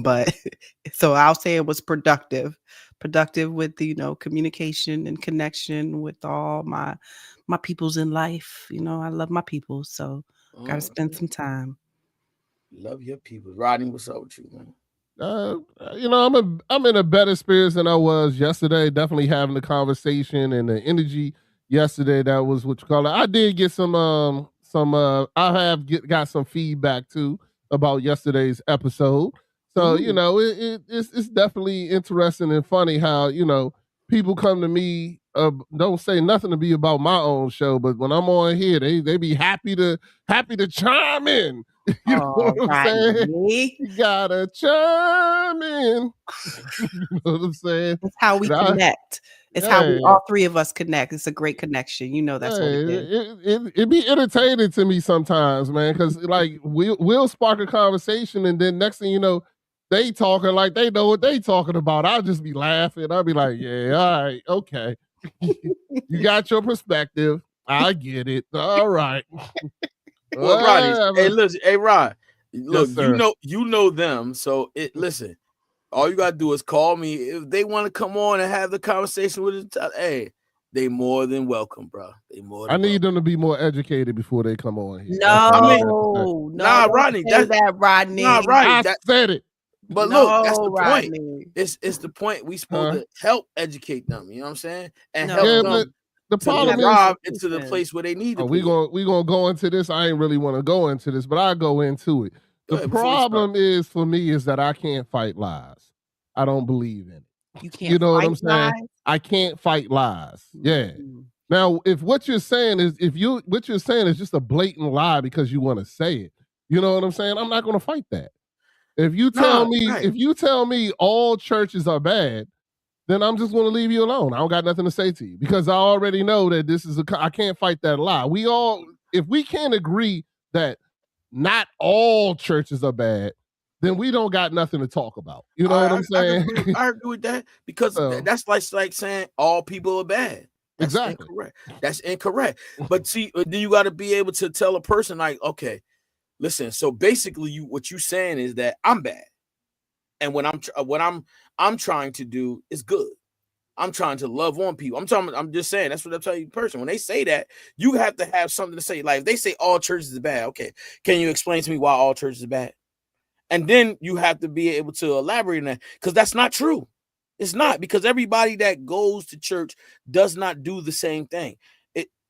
But so I'll say it was productive with communication and connection with all my peoples in life. I love my people, so gotta Oh, spend some time. love your people. Rodney, what's up with you, man? I'm in a better spirits than I was yesterday. Definitely having the conversation and the energy yesterday. That was what you call it. I did get got some feedback too about yesterday's episode. So Mm. it's definitely interesting and funny how people come to me. Don't say nothing to be about my own show, but when I'm on here, they be happy to chime in. You know what Oh, I'm saying? Rodney. You gotta chime in. You know what I'm saying? It's how we And connect. It's how we hey, all three of us connect. It's a great connection. That's what hey, it is. it be entertaining to me sometimes, man, because like we'll spark a conversation, and then next thing you know, they talking like they know what they talking about. I'll just be laughing. I'll be like, yeah, all right, okay. You got your perspective. I get it. All right. Well, Rodney, hey, Whatever. listen, hey, Rod, look, Yes, sir. you know them, so listen. All you gotta do is call me if they want to come on and have the conversation with us. Hey, they more than welcome, bro. They more I than need welcome. them to be more educated before they come on here. That's I all I mean, have to say. No, no, nah, don't Rodney, say that, nah, Rodney. right. I said it. But look, that's No, the point. Rodney. It's the point. We supposed Huh? to help educate them. You know what I'm saying, and help Yeah, No, but them the to we problem have is, drive into the institutions. place where they need to we be at. gonna go into this. I ain't really want to go into this, but I go into it. Go The ahead before we start. problem is for me is that I can't fight lies. I don't believe in it. You You can't know what fight I'm saying? lies. I can't fight lies. Yeah. Mm. Now, if what you're saying is what you're saying is just a blatant lie because you want to say it, you know what I'm saying? I'm not going to fight that. If you tell Nah, me right. all churches are bad, then I'm just going to leave you alone. I don't got nothing to say to you because I already know that I can't fight that lie. If we can't agree that not all churches are bad, then we don't got nothing to talk about. You know what I'm I can saying? agree. I agree with that because So, that's like saying all people are bad. That's exactly. incorrect. That's incorrect. But see, then you got to be able to tell a person like, okay, listen. So basically, what you saying is that I'm bad, and what I'm trying to do is good. I'm trying to love on people. I'm just saying that's what I'm telling you, person. When they say that, you have to have something to say. Like if they say all churches are bad, okay, can you explain to me why all churches are bad? And then you have to be able to elaborate on that because that's not true. It's not because everybody that goes to church does not do the same thing.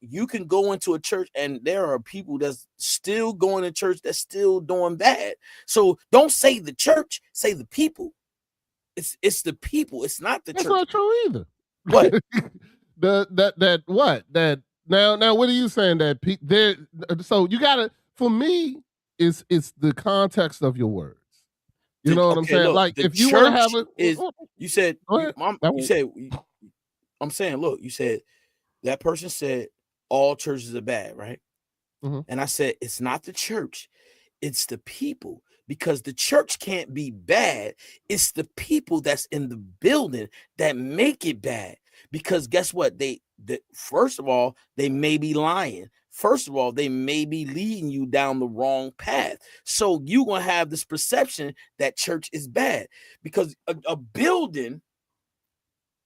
You can go into a church and there are people that's still going to church that's still doing bad. So don't say the church, say the people. It's the people. It's not the That's church. not true either. What? That now what are you saying that there? So you gotta for me it's the context of your words. You know what I'm Okay, saying? look, Like the if you want to have church a is. You said go ahead. you said. I'm saying, look, you said that person said all churches are bad, right? Mm-hmm. And I said it's not the church, it's the people. Because the church can't be bad. It's the people that's in the building that make it bad. Because guess what? First of all, they may be lying. First of all, they may be leading you down the wrong path. So you're going to have this perception that church is bad. Because a building,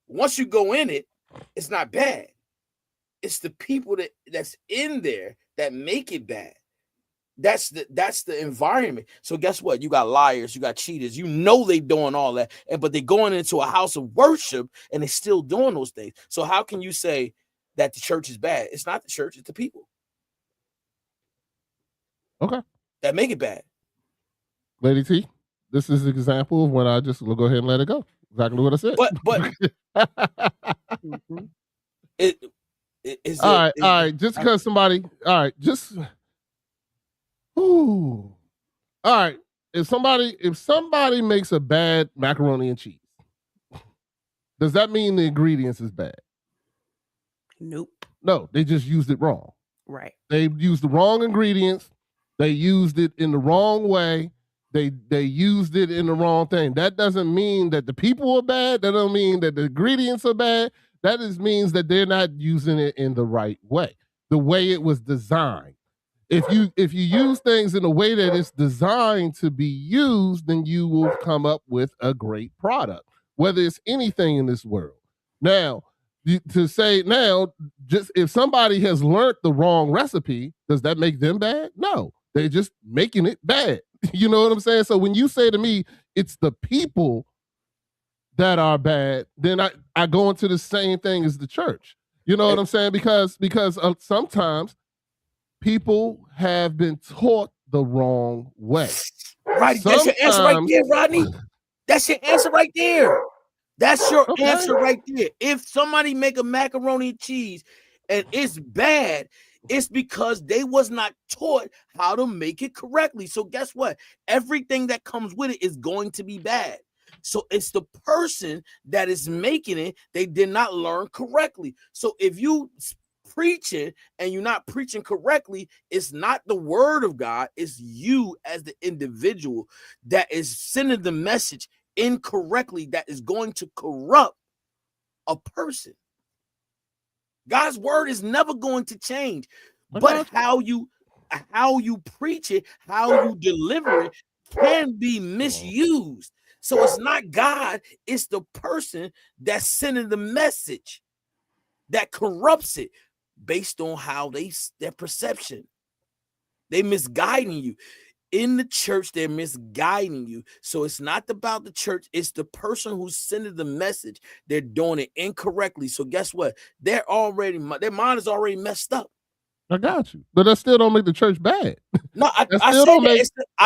once you go in it, it's not bad. It's the people that's in there that make it bad. That's the environment. So guess what? You got liars, you got cheaters. You know they doing all that, but they're going into a house of worship and they're still doing those things. So how can you say that the church is bad? It's not the church, it's the people. Okay. That make it bad. Lady T, this is an example of when I just will go ahead and let it go. Exactly what I said. Mhm. All right. Just because somebody, all right, just ooh. All right. If somebody makes a bad macaroni and cheese, does that mean the ingredients is bad? Nope. No, they just used it wrong. Right. They used the wrong ingredients. They used it in the wrong way. They used it in the wrong thing. That doesn't mean that the people are bad. That don't mean that the ingredients are bad. That just means that they're not using it in the right way, the way it was designed. if you use things in a way that it's designed to be used, then you will come up with a great product, whether it's anything in this world. Now, to say now, just if somebody has learned the wrong recipe, does that make them bad? No, they're just making it bad. You know what I'm saying? So when you say to me, it's the people that are bad, then I go into the same thing as the church. You know what I'm saying? Because sometimes people have been taught the wrong way. Right. That's your answer right there, Rodney. That's your answer right there. That's your answer right there. If somebody make a macaroni and cheese and it's bad, it's because they was not taught how to make it correctly. So guess what? Everything that comes with it is going to be bad. So it's the person that is making it, they did not learn correctly. So if you preaching and you're not preaching correctly, it's not the word of God, it's you as the individual that is sending the message incorrectly that is going to corrupt a person. God's word is never going to change, but how you preach it, how you deliver it can be misused. So it's not God, it's the person that's sending the message that corrupts it based on how their perception. They misguiding you. In the church, they're misguiding you. So it's not about the church, it's the person who's sending the message. They're doing it incorrectly. So guess what? Their mind is already messed up. I got you, but that still don't make the church bad. No, I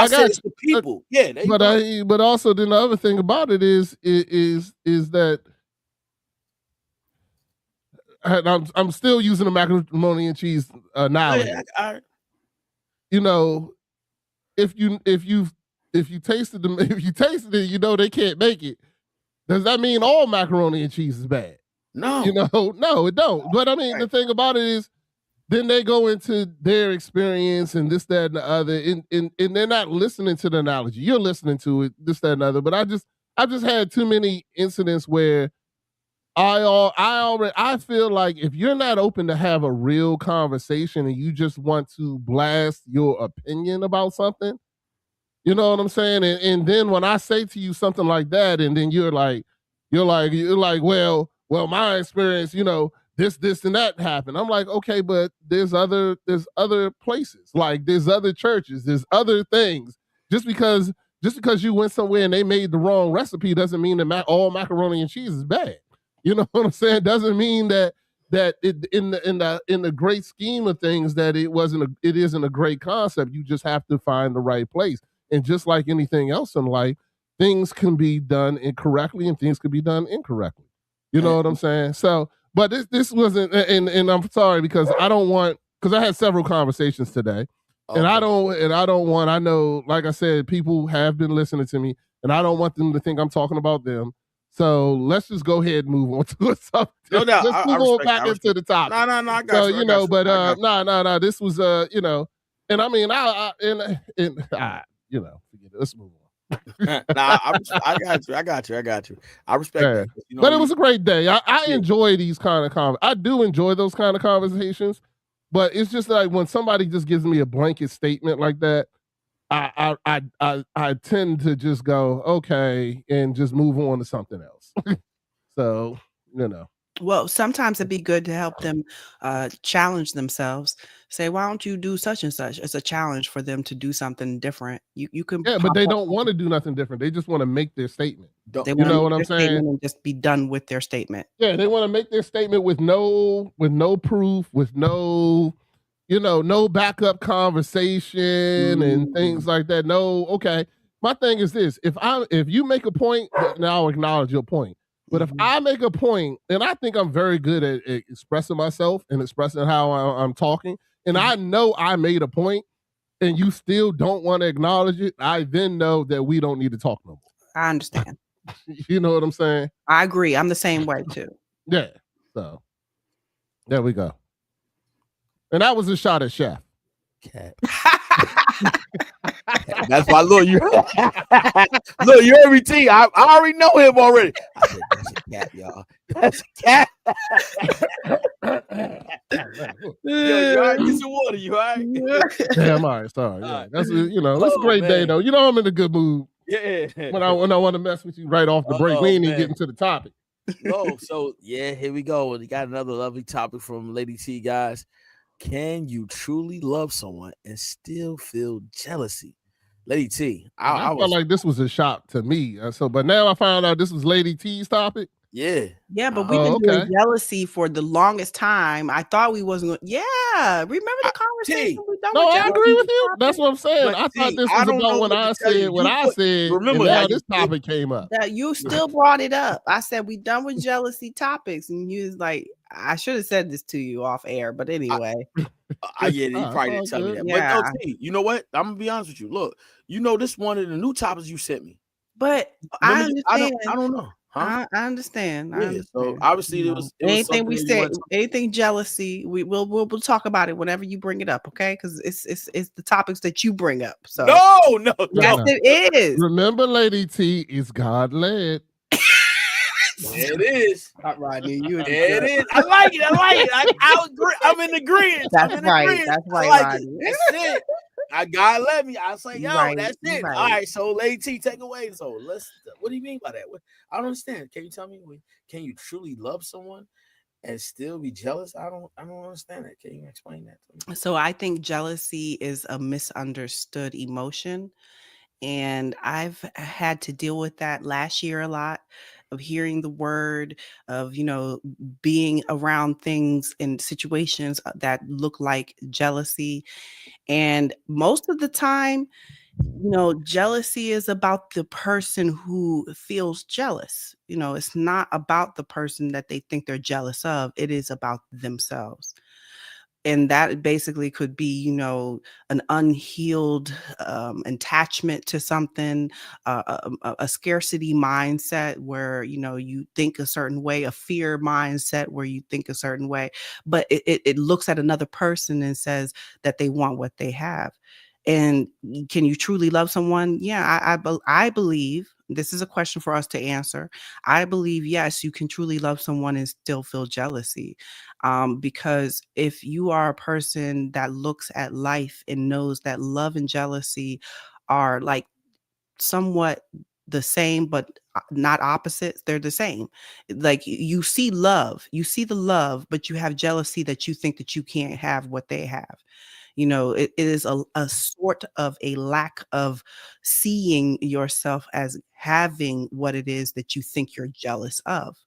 said it's the people. Yeah, but also then the other thing about it is that I'm still using the macaroni and cheese analogy. You know, if you tasted them, if you tasted it, you know they can't make it. Does that mean all macaroni and cheese is bad? No. You know, no, it don't. But I mean, the thing about it is, then they go into their experience and this, that, and the other, and they're not listening to the analogy. You're listening to it, this, that, and the other. But I just had too many incidents where I feel like if you're not open to have a real conversation and you just want to blast your opinion about something, you know what I'm saying? And then when I say to you something like that, and then you're like, well, my experience, you know, this and that happened. I'm like, okay, but there's other places, like there's other churches, there's other things. Just because you went somewhere and they made the wrong recipe doesn't mean that all macaroni and cheese is bad. You know what I'm saying? Doesn't mean that it, in the great scheme of things that it isn't a great concept. You just have to find the right place. And just like anything else in life, things can be done incorrectly and things can be done incorrectly. You know what I'm saying? So, but this wasn't, and I'm sorry because I had several conversations today, and I don't want, I know, like I said, people have been listening to me, and I don't want them to think I'm talking about them. So let's just go ahead and move on to something. No, let's move on back into the topic. No, I got you. So, no, this was, you know, and I mean, forget it. Let's move on. I got you. I respect that. You know, but it was a great day. I enjoy these kind of I do enjoy those kind of conversations, but it's just like when somebody just gives me a blanket statement like that, I tend to just go, okay, and just move on to something else. So, you know. Well, sometimes it'd be good to help them challenge themselves. Say, why don't you do such and such? It's a challenge for them to do something different. You can, but they don't want to do nothing different. They just want to make their statement. They want to make their statement and just be done with their statement. Yeah, they want to make their statement with no proof, with no, no backup conversation and things like that. No, okay. My thing is this: if you make a point, then I'll acknowledge your point. But if I make a point, and I think I'm very good at expressing myself and expressing how I'm talking, and I know I made a point, and you still don't want to acknowledge it, I then know that we don't need to talk no more. I understand. You know what I'm saying? I agree. I'm the same way too. Yeah. So there we go. And that was a shot at Chef. That's why, look, you heard me, T. I already know him already. cat, y'all. That's a cat. Yo, you all right? Get some water. You all right? Damn, all right, sorry. All Yeah, right. that's it's a Oh, great day man. though. You know I'm in a good mood Yeah. when I want to mess with you right off the break. We Oh, ain't even man. getting to the topic. No, so yeah, here we go. We got another lovely topic from Lady T, guys. Can you truly love someone and still feel jealousy? Lady T, And I I felt was, like this was a shock to me. But now I found out this was Lady T's topic. yeah. Yeah, but Uh, we've been doing okay. jealousy for the longest time. I thought we wasn't going. Yeah, remember the conversation T, we done No, with I jealousy? agree with you. That's what I'm saying. but I thought T, this I was don't know about when what I to tell you. said what You I put, said, and remember how now you this topic came up. That you still brought it up. I said we done with jealousy topics, and you was like, I should have said this to you off air, but anyway. yeah, you probably didn't all tell me good. that. Yeah. But no, T, you know what? I'm gonna be honest with you. Look, you know this one of the new topics you sent me. But I Remember, understand. I don't know, huh? I understand. I Yeah. understand. So obviously You it know, was anything something we that you said, wanted to anything jealousy, we'll talk about it whenever you bring it up, okay? Because it's the topics that you bring up. So No, yes, No. it is. Remember, Lady T is God led. There it is. Not Rodney, you. There it is. I like it. I agree. I'm in agreement. That's I'm in right. agreement. That's I right, like Rodney. it. That's it. I gotta let me. I was like, You yo, right, that's you it. right. All right. So, Lady T, take away. So, what do you mean by that? I don't understand. Can you tell me? Can you truly love someone and still be jealous? I don't understand that. Can you explain that to me? So I think jealousy is a misunderstood emotion. And I've had to deal with that last year a lot, of hearing the word, of, being around things and situations that look like jealousy. And most of the time, jealousy is about the person who feels jealous. It's not about the person that they think they're jealous of, it is about themselves. And that basically could be, an unhealed attachment to something, a scarcity mindset where, you think a certain way, a fear mindset where you think a certain way, but it looks at another person and says that they want what they have. And can you truly love someone? Yeah, I believe this is a question for us to answer. I believe, yes, you can truly love someone and still feel jealousy. Because if you are a person that looks at life and knows that love and jealousy are like somewhat the same, but not opposites, they're the same. Like you see love, you see the love, but you have jealousy that you think that you can't have what they have. It is a sort of a lack of seeing yourself as having what it is that you think you're jealous of.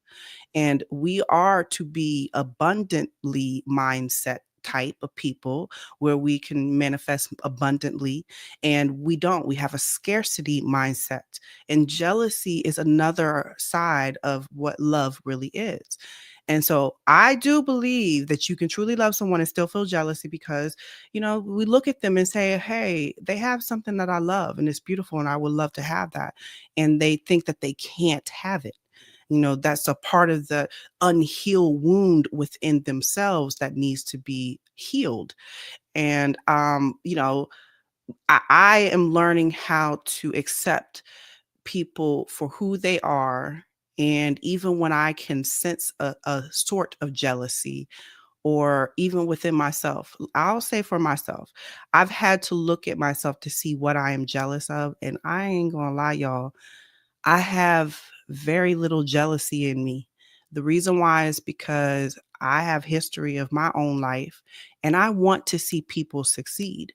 And we are to be abundantly mindset type of people where we can manifest abundantly, and we have a scarcity mindset. And jealousy is another side of what love really is. And so I do believe that you can truly love someone and still feel jealousy because, we look at them and say, hey, they have something that I love and it's beautiful and I would love to have that. And they think that they can't have it. That's a part of the unhealed wound within themselves that needs to be healed. And, I am learning how to accept people for who they are. And even when I can sense a sort of jealousy, or even within myself, I'll say for myself, I've had to look at myself to see what I am jealous of. And I ain't gonna lie, y'all, I have very little jealousy in me. The reason why is because I have history of my own life and I want to see people succeed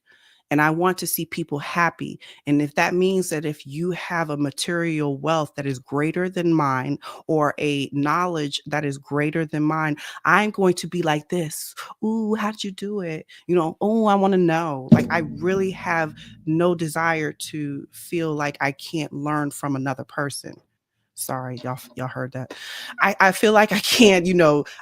and I want to see people happy. And if that means that if you have a material wealth that is greater than mine or a knowledge that is greater than mine, I'm going to be like this. Ooh, how did you do it? Oh, I want to know. Like, I really have no desire to feel like I can't learn from another person. Sorry, y'all heard that. I feel like I can't,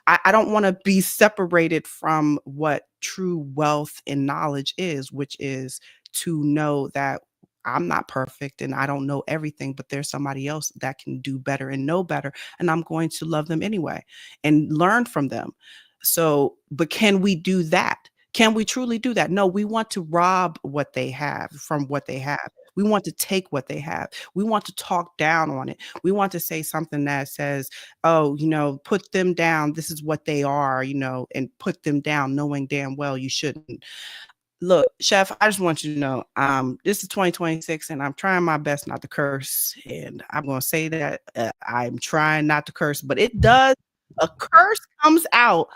I don't want to be separated from what true wealth and knowledge is, which is to know that I'm not perfect and I don't know everything, but there's somebody else that can do better and know better. And I'm going to love them anyway and learn from them. So, but can we do that? Can we truly do that? No, we want to rob what they have from what they have. We want to take what they have. We want to talk down on it. We want to say something that says, "Oh, put them down. This is what they are," and put them down knowing damn well you shouldn't. Look, Chef, I just want you to know, this is 2026, and I'm trying my best not to curse, and I'm gonna say that, I'm trying not to curse, but a curse comes out,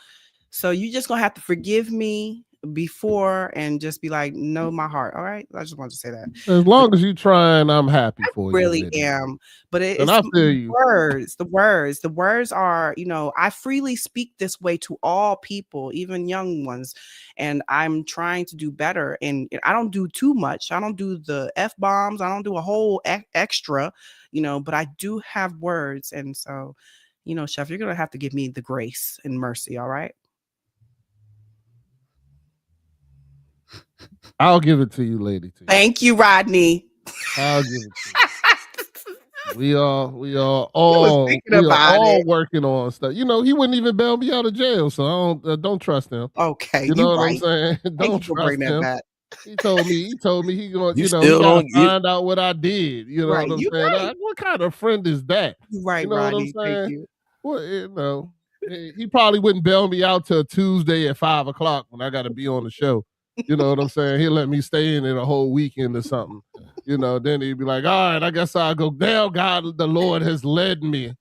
so you just gonna have to forgive me before and just be like, "Know my heart," all right? I just wanted to say that. As long as you trying, I'm happy for you, Really lady. am, but And it's I feel the you. words, the words are, I freely speak this way to all people, even young ones, and I'm trying to do better, and I don't do too much. I don't do the F-bombs, I don't do a whole extra, but I do have words, and so, Chef, you're gonna have to give me the grace and mercy, all right? I'll give it to you, Lady T. Thank you, Rodney. I'll give it to you. We are He was thinking about all it. working on stuff. He wouldn't even bail me out of jail, so I don't trust him. Okay, You know you what I'm right. saying? Thank Don't you for trust bringing that him. back. He told me he going, You he still gotta don't you find out what I did. You know Right, what I'm you saying? right. What kind of friend is that? You You right, know what I'm Rodney. Thank saying? you. Well, he probably wouldn't bail me out till Tuesday at 5:00 when I got to be on the show. You know what I'm saying? He'll let me stay in it a whole weekend or something. Then he'd be like, "All right, I guess I'll go. Now, God, the Lord has led me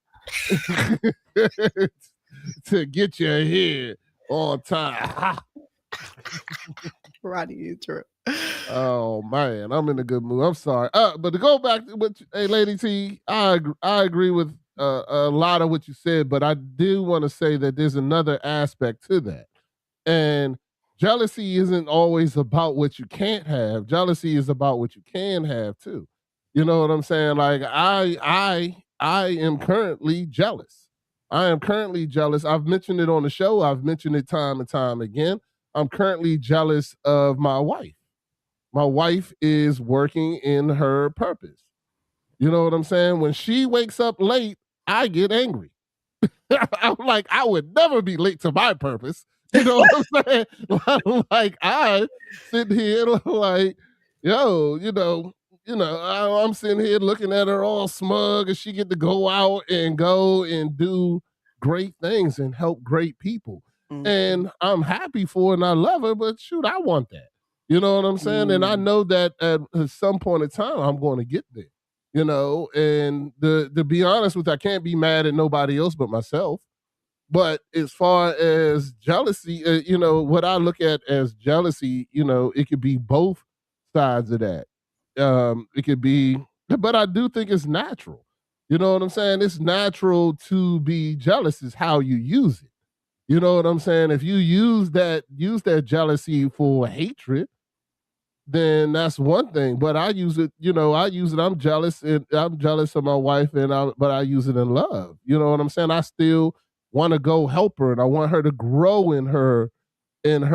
to get you here on time." Rodney is true. Oh man, I'm in a good mood. I'm sorry. But to go back to what, hey, Lady T, I agree with a lot of what you said, but I do want to say that there's another aspect to that, and jealousy isn't always about what you can't have. Jealousy is about what you can have too. You know what I'm saying? Like I am currently jealous. I am currently jealous. I've mentioned it on the show. I've mentioned it time and time again. I'm currently jealous of my wife. My wife is working in her purpose. You know what I'm saying? When she wakes up late, I get angry. I'm like, I would never be late to my purpose. You know what I'm saying? Like I sit here like, yo, I'm sitting here looking at her all smug, and she get to go out and go and do great things and help great people. Mhm. And I'm happy for her and I love her, but shoot, I want that. You know what I'm saying? And I know that at some point in time, I'm going to get there. And to be honest with you, I can't be mad at nobody else but myself. But as far as jealousy, what I look at as jealousy, it could be both sides of that. It could be, but I do think it's natural. You know what I'm saying? It's natural to be jealous, is how you use it. You know what I'm saying? If you use that jealousy for hatred, then that's one thing. But I use it, I'm jealous, and I'm jealous of my wife, but I use it in love. You know what I'm saying? I still want to go help her, and I want her to grow in her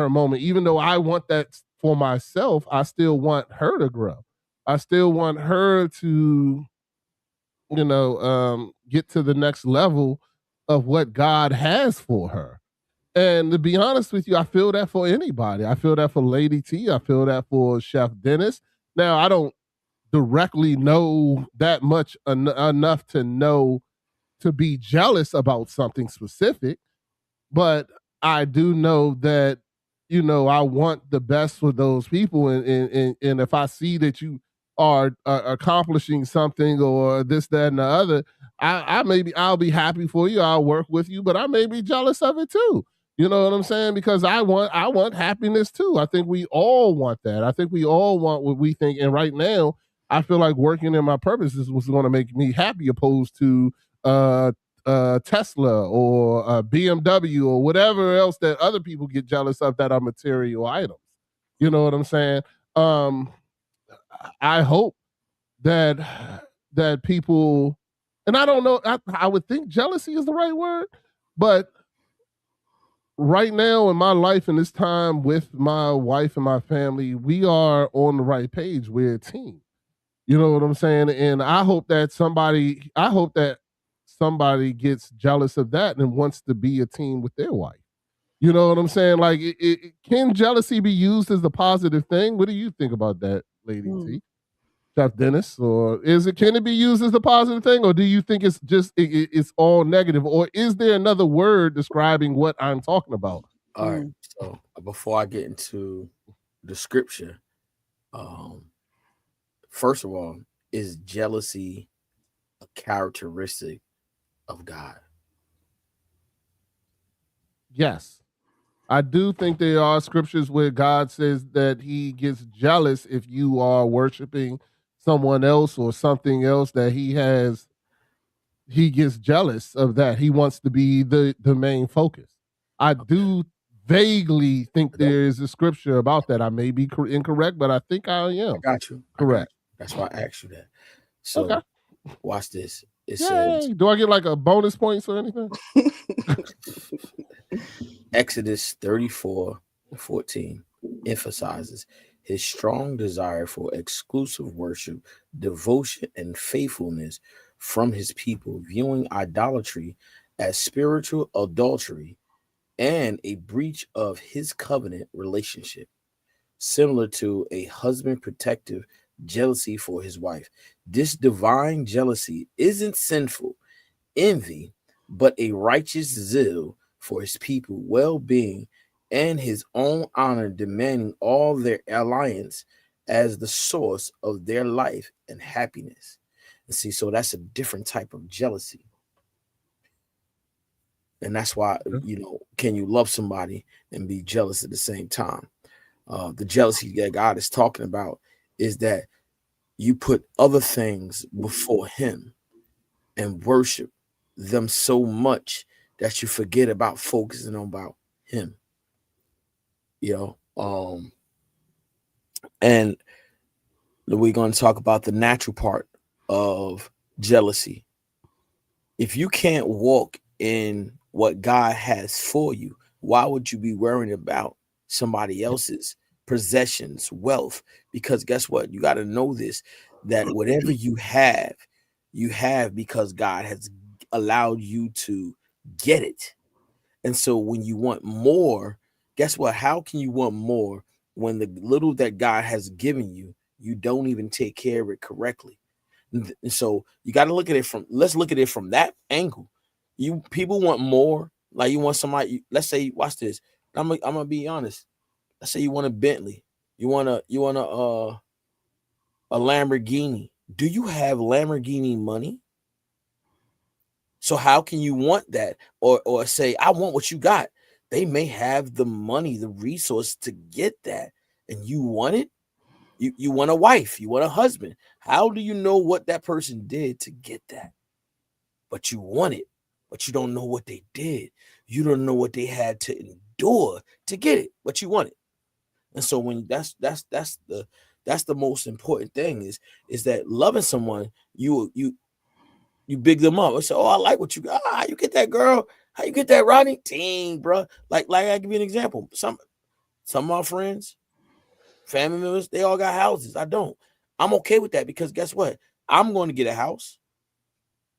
moment. Even though I want that for myself, I still want her to grow. I still want her to, get to the next level of what God has for her. And to be honest with you, I feel that for anybody. I feel that for Lady T. I feel that for Chef Dennis. Now, I don't directly know that much enough to know to be jealous about something specific, but I do know that, I want the best for those people. And if I see that you are accomplishing something or this, that, and the other, I'll be happy for you. I'll work with you, but I may be jealous of it too. You know what I'm saying? Because I want happiness too. I think we all want that. I think we all want what we think. And right now, I feel like working in my purpose is what's going to make me happy, opposed to uh Tesla or BMW or whatever else that other people get jealous of that are material items. You know what I'm saying? Um, I hope that people, and I don't know, I would think jealousy is the right word, but right now in my life and this time with my wife and my family, we are on the right page. We're a team. You know what I'm saying? And I hope that somebody gets jealous of that and wants to be a team with their wife. You know what I'm saying? Like, can jealousy be used as a positive thing? What do you think about that, Lady Mm. T? Chef Dennis, or can it be used as a positive thing, or do you think it's just it's all negative, or is there another word describing what I'm talking about? All right. Mm. So before I get into the scripture, um, first of all, is jealousy a characteristic of God? Yes. I do think there are scriptures where God says that he gets jealous if you are worshiping someone else or something else that he gets jealous of that. He wants to be the main focus. I Okay. do vaguely think Okay. there is a scripture about that. I may be incorrect, but I think I I am got you. I got you. correct. That's why I asked you that. Okay. So watch this. It says Yay. Do I get like a bonus points or anything? Exodus 34:14 emphasizes his strong desire for exclusive worship, devotion, and faithfulness from his people, viewing idolatry as spiritual adultery and a breach of his covenant relationship, similar to a husband protective jealousy for his wife. This divine jealousy isn't sinful envy, but a righteous zeal for his people well-being and his own honor, demanding all their alliance as the source of their life and happiness. And see, so that's a different type of jealousy. And that's why, can you love somebody and be jealous at the same time? The jealousy that God is talking about is that you put other things before him and worship them so much that you forget about focusing on about him. And we're going to talk about the natural part of jealousy. If you can't walk in what God has for you, why would you be worrying about somebody else's possessions, wealth? Because guess what? You got to know this, that whatever you have because God has allowed you to get it. And so when you want more, guess what? How can you want more when the little that God has given you, you don't even take care of it correctly? And so you got to let's look at it from that angle. You people want more, like you want somebody, let's say, watch this. I'm gonna be honest. Let's say you want a Bentley, you want a Lamborghini. Do you have Lamborghini money? So how can you want that or say, I want what you got? They may have the money, the resource to get that, and you want it. You want a wife, you want a husband. How do you know what that person did to get that? But you want it, but you don't know what they did. You don't know what they had to endure to get it, but you want it. And so when that's the most important thing is that loving someone, you big them up and say, oh, I like what you got. How you get that, girl? How you get that, Rodney? Dang, bro. Like I give you an example. Some of my friends, family members, they all got houses. I don't. I'm okay with that because guess what? I'm going to get a house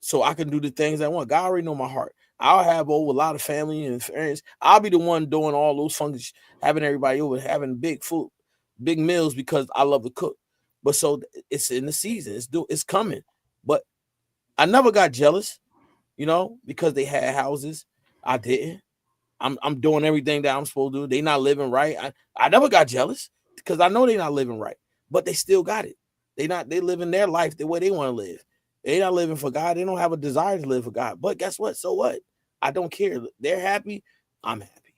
so I can do the things I want. God already know my heart. I'll have over a lot of family and friends. I'll be the one doing all those functions, having everybody over, having big food, big meals because I love to cook. But so it's in the season. It's coming. But I never got jealous, because they had houses. I didn't. I'm doing everything that I'm supposed to do. They not living right. I never got jealous because I know they're not living right, but they still got it. They living their life the way they want to live. They not living for God. They don't have a desire to live for God. But guess what? So what? I don't care. They're happy. I'm happy.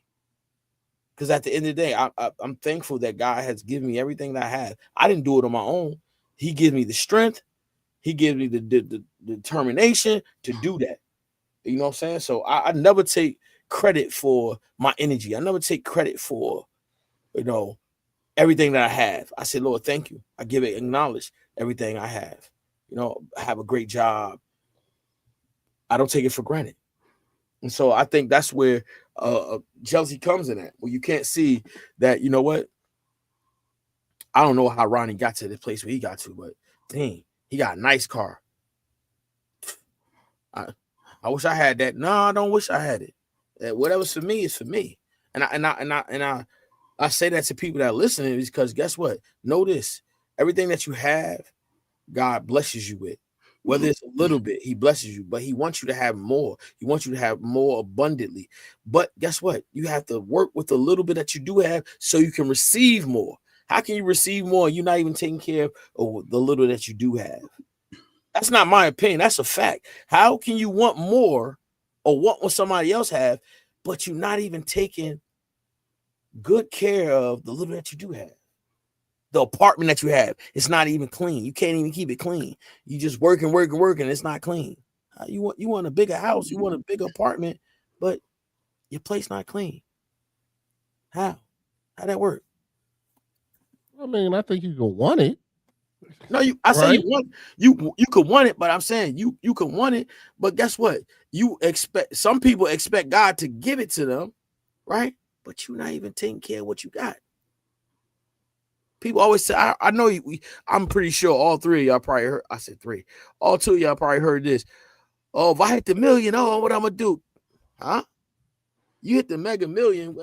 Because at the end of the day, I'm thankful that God has given me everything that I have. I didn't do it on my own. He gives me the strength. He gives me the determination to do that. You know what I'm saying? So I never take credit for my energy. I never take credit for, everything that I have. I say, Lord, thank you. I acknowledge everything I have. I have a great job. I don't take it for granted. And so I think that's where jealousy comes in at. Well, you can't see that, you know what? I don't know how Ronnie got to the place where he got to, but dang, he got a nice car. I wish I had that. No, I don't wish I had it. Whatever's for me is for me. And I say that to people that are listening because guess what? Know this. Everything that you have God blesses you with. Whether it's a little bit, he blesses you, but he wants you to have more. He wants you to have more abundantly. But guess what? You have to work with the little bit that you do have so you can receive more. How can you receive more? You're not even taking care of the little that you do have. That's not my opinion. That's a fact. How can you want more or want what somebody else have, but you're not even taking good care of the little that you do have? The apartment that you have, it's not even clean. You can't even keep it clean. You just working. It's not clean. You want a bigger house, you want a bigger apartment, but your place not clean. How that work? I mean, I think you can want it. No, I say you could want it, but I'm saying you can want it, but guess what? Some people expect God to give it to them, right? But you're not even taking care of what you got. People always say, I know I'm pretty sure all three of y'all probably heard. I said three. All two of y'all probably heard this. Oh, if I hit the million, oh, what I'm gonna do? Huh? You hit the mega million.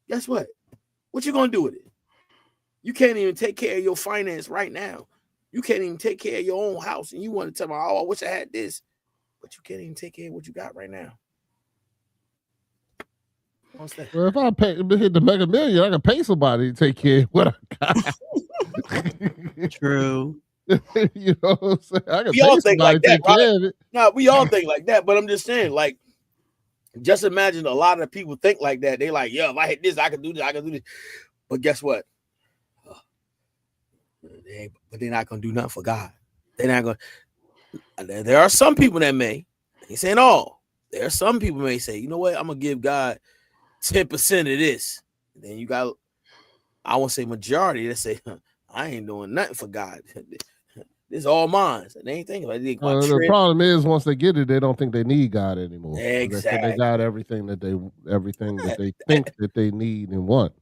Guess what? What you gonna do with it? You can't even take care of your finance right now. You can't even take care of your own house, and you want to tell me, oh, I wish I had this, but you can't even take care of what you got right now. Well, if I hit the mega million, I can pay somebody to take care of what I got. True. You know what I'm saying? I can we all think like that, right? Of No, we all think like that, but I'm just saying, like, just imagine a lot of people think like that. They like, yeah, if I hit this, I can do this, I can do this. But guess what? But they're not gonna do nothing for God. They're not gonna. There are some people that may. Ain't saying all. There are some people may say, you know what? I'm gonna give God 10% of this. And then you got, I won't say majority that say, I ain't doing nothing for God. This is all mine. They ain't thinking about it. The problem is once they get it, they don't think they need God anymore. Exactly. They got everything that they think that they need and want.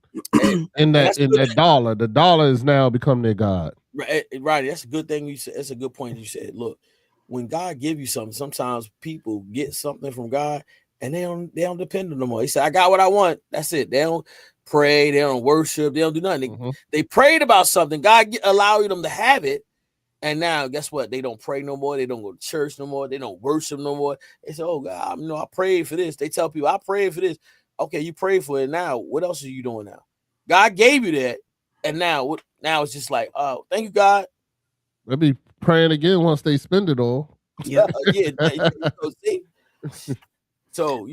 In that dollar, the dollar has now become their God. Right. That's a good thing you said. That's a good point you said. Look, when God give you something, sometimes people get something from God and they don't depend on them more. He said, I got what I want. That's it. They don't pray, they don't worship, they don't do nothing. They prayed about something. God allowed them to have it. And now, guess what? They don't pray no more. They don't go to church no more. They don't worship no more. They say, oh, God, I prayed for this. They tell people, I prayed for this. Okay, you prayed for it. Now, what else are you doing now? God gave you that. And now it's just like, oh, thank you, God. They'll be praying again once they spend it all. Yeah. So,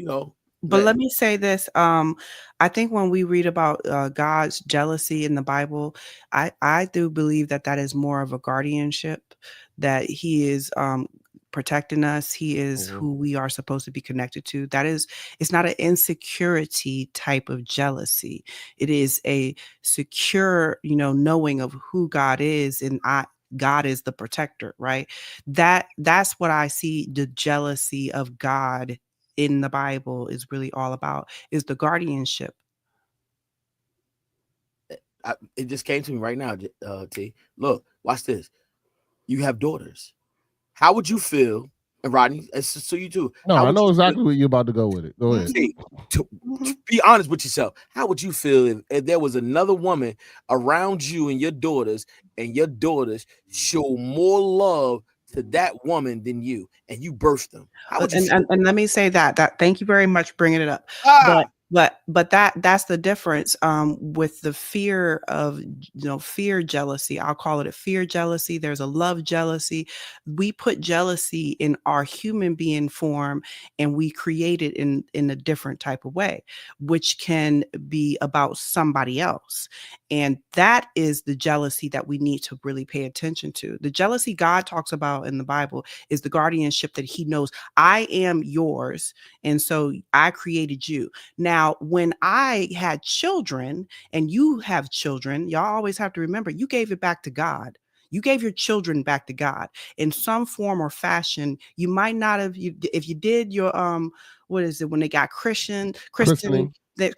But let me say this. I think when we read about God's jealousy in the Bible, I do believe that is more of a guardianship, that he is protecting us. He is who we are supposed to be connected to. It's not an insecurity type of jealousy. It is a secure, knowing of who God is, and God is the protector, right? That's what I see the jealousy of God in the Bible is really all about, is the guardianship. It just came to me right now, T. Look, watch this. You have daughters. How would you feel, and Rodney, so you too. No, I know exactly where you're about to go with it. Go ahead. T, to be honest with yourself, how would you feel if there was another woman around you and your daughters show more love to that woman than you, and you birthed them? And let me say that thank you very much for bringing it up. But that's the difference with the fear of fear jealousy. I'll call it a fear jealousy. There's a love jealousy. We put jealousy in our human being form, and we create it in a different type of way, which can be about somebody else. And that is the jealousy that we need to really pay attention to. The jealousy God talks about in the Bible is the guardianship, that he knows I am yours, and so I created you. Now, when I had children and you have children, y'all always have to remember, you gave it back to God. You gave your children back to God in some form or fashion. You might not have, if you did your, what is it, when they got christening. Thank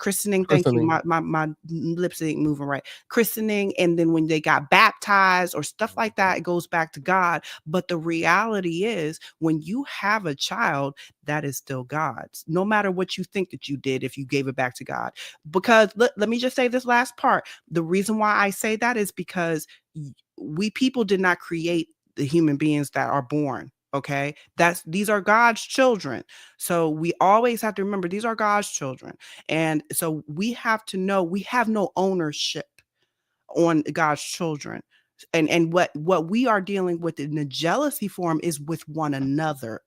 you. My lips ain't moving right. Christening. And then when they got baptized or stuff like that, it goes back to God. But the reality is, when you have a child, that is still God's, no matter what you think that you did, if you gave it back to God. Because let me just say this last part. The reason why I say that is because we people did not create the human beings that are born. Okay, these are God's children. So we always have to remember these are God's children. And so we have to know we have no ownership on God's children. And what we are dealing with in the jealousy form is with one another,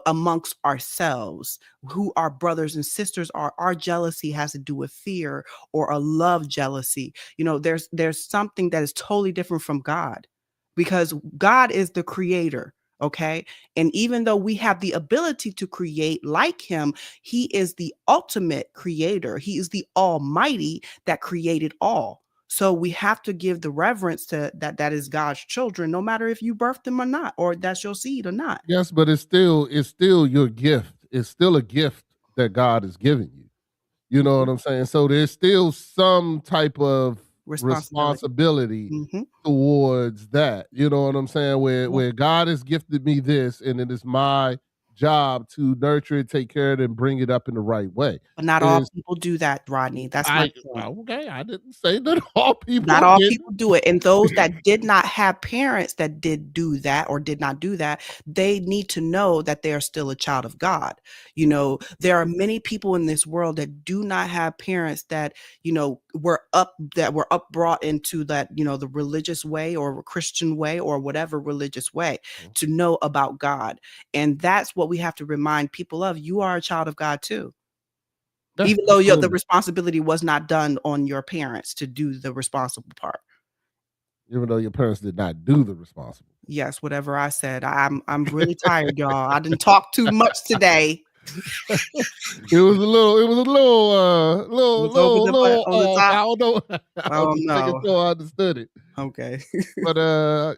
amongst ourselves, who our brothers and sisters are. Our jealousy has to do with fear or a love jealousy. There's something that is totally different from God, because God is the creator. Okay. And even though we have the ability to create like him, he is the ultimate creator. He is the almighty that created all. So we have to give the reverence to that is God's children, no matter if you birthed them or not, or that's your seed or not. Yes, but it's still your gift. It's still a gift that God is giving you. You know what I'm saying? So there's still some type of responsibility Mhm. towards that. You know what I'm saying? Where Yeah. where God has gifted me this, and it is my job to nurture it, take care of it, and bring it up in the right way. But not all Is people do that, Rodney. That's my point. okay, I didn't say that all people Not all did. people do it. And those that did not have parents that did do that or did not do that, they need to know that they are still a child of God. There are many people in this world that do not have parents that, were brought into that, the religious way or Christian way or whatever religious way to know about God. And that's what we have to remind people of. You are a child of God too. Yeah, Even though the absolutely. responsibility was not done on your parents to do the responsible part. Even though your parents did not do the responsible. Yes, whatever I said. I'm really tired, y'all. I didn't talk too much today. It was a little, Was over the off. I top? don't know. Oh, I'm just making no. sure I understood it. Okay. But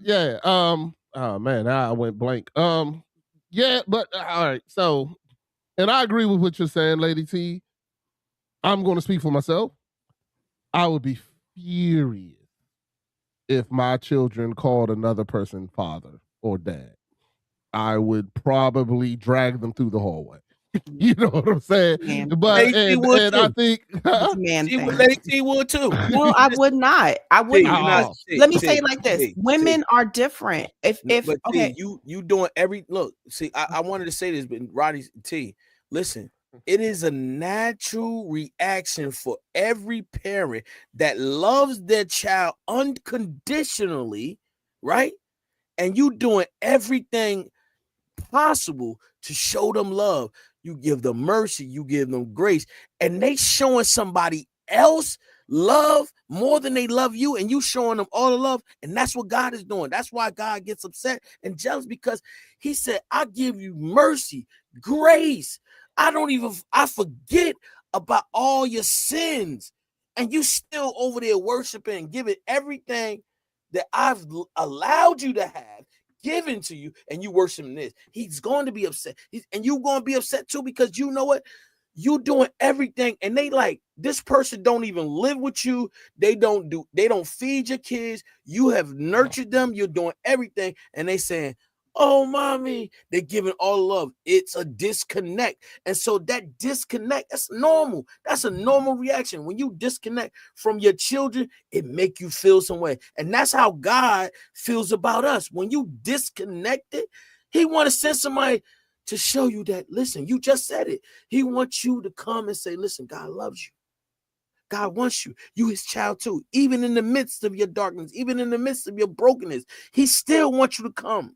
yeah. Oh man, now I went blank. Yeah, but all right. So, and I agree with what you're saying, Lady T. I'm going to speak for myself. I would be furious if my children called another person father or dad. I would probably drag them through the hallway. You know what I'm saying? Man. But Lady T and would and I too. think It's a man She thing. would, Lady T would too. No, I would not. I T, wouldn't. you're not. Oh. T, Let me T, say it like this. T, T. Women are different. No, If but okay. T, you doing every look. See, I wanted to say this, but Roddy T, listen, it is a natural reaction for every parent that loves their child unconditionally, right? And you doing everything possible to show them love. You give them mercy, you give them grace, and they showing somebody else love more than they love you, and you showing them all the love. And that's what God is doing. That's why God gets upset and jealous, because he said, I give you mercy, grace. I forget about all your sins, and you still over there worshiping and giving everything that I've allowed you to have given to you, and you worshiping this. He's going to be upset. And you're going to be upset too, because you know what? You doing everything, and they like, this person don't even live with you. They don't feed your kids. You have nurtured them. You're doing everything, and they saying, oh, mommy, they're giving all love. It's a disconnect. And so that disconnect, that's normal. That's a normal reaction. When you disconnect from your children, it make you feel some way. And that's how God feels about us. When you disconnected, he want to send somebody to show you that, listen, you just said it. He wants you to come and say, listen, God loves you. God wants you. You his child too. Even in the midst of your darkness, even in the midst of your brokenness, he still wants you to come.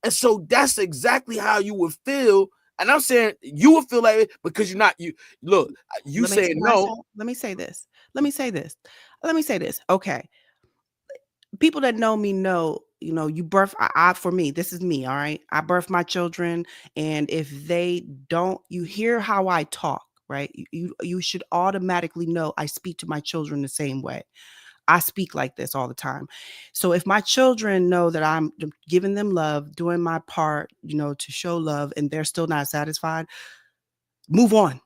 And so that's exactly how you would feel. And I'm saying you would feel like it because you're not, you look, you say no. Let me say this. Okay. People that know me know, you birth, for me, this is me. All right. I birth my children. And if they don't, you hear how I talk, right? You should automatically know I speak to my children the same way. I speak like this all the time. So if my children know that I'm giving them love, doing my part, to show love, and they're still not satisfied, move on.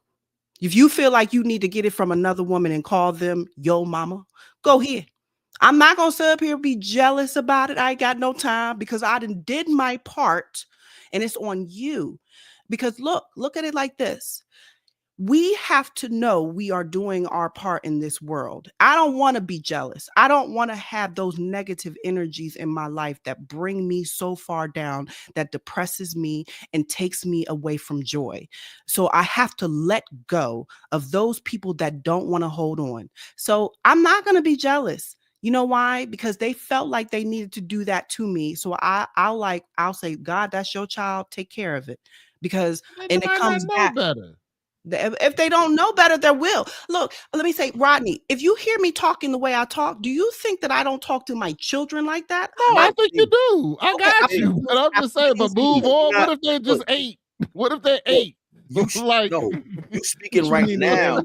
If you feel like you need to get it from another woman and call them yo mama, go ahead. I'm not going to sit up here and be jealous about it. I ain't got no time, because I did my part, and it's on you. Because look at it like this. we have to know we are doing our part in this world. I don't want to be jealous. I don't want to have those negative energies in my life that bring me so far down, that depresses me and takes me away from joy. So I have to let go of those people that don't want to hold on. So I'm not going to be jealous. You know why? Because they felt like they needed to do that to me. So I'll say, God, that's your child. Take care of it. Because They and it might not comes know back. better. If they don't know better, they will. Look, let me say, Rodney, if you hear me talking the way I talk, do you think that I don't talk to my children like that? No, I think you See, do. I Okay, got you. But I'm just saying, but move look, you're on. What not if they look, just ate? What if they look, ate? Like, no, you what speaking you right mean? now.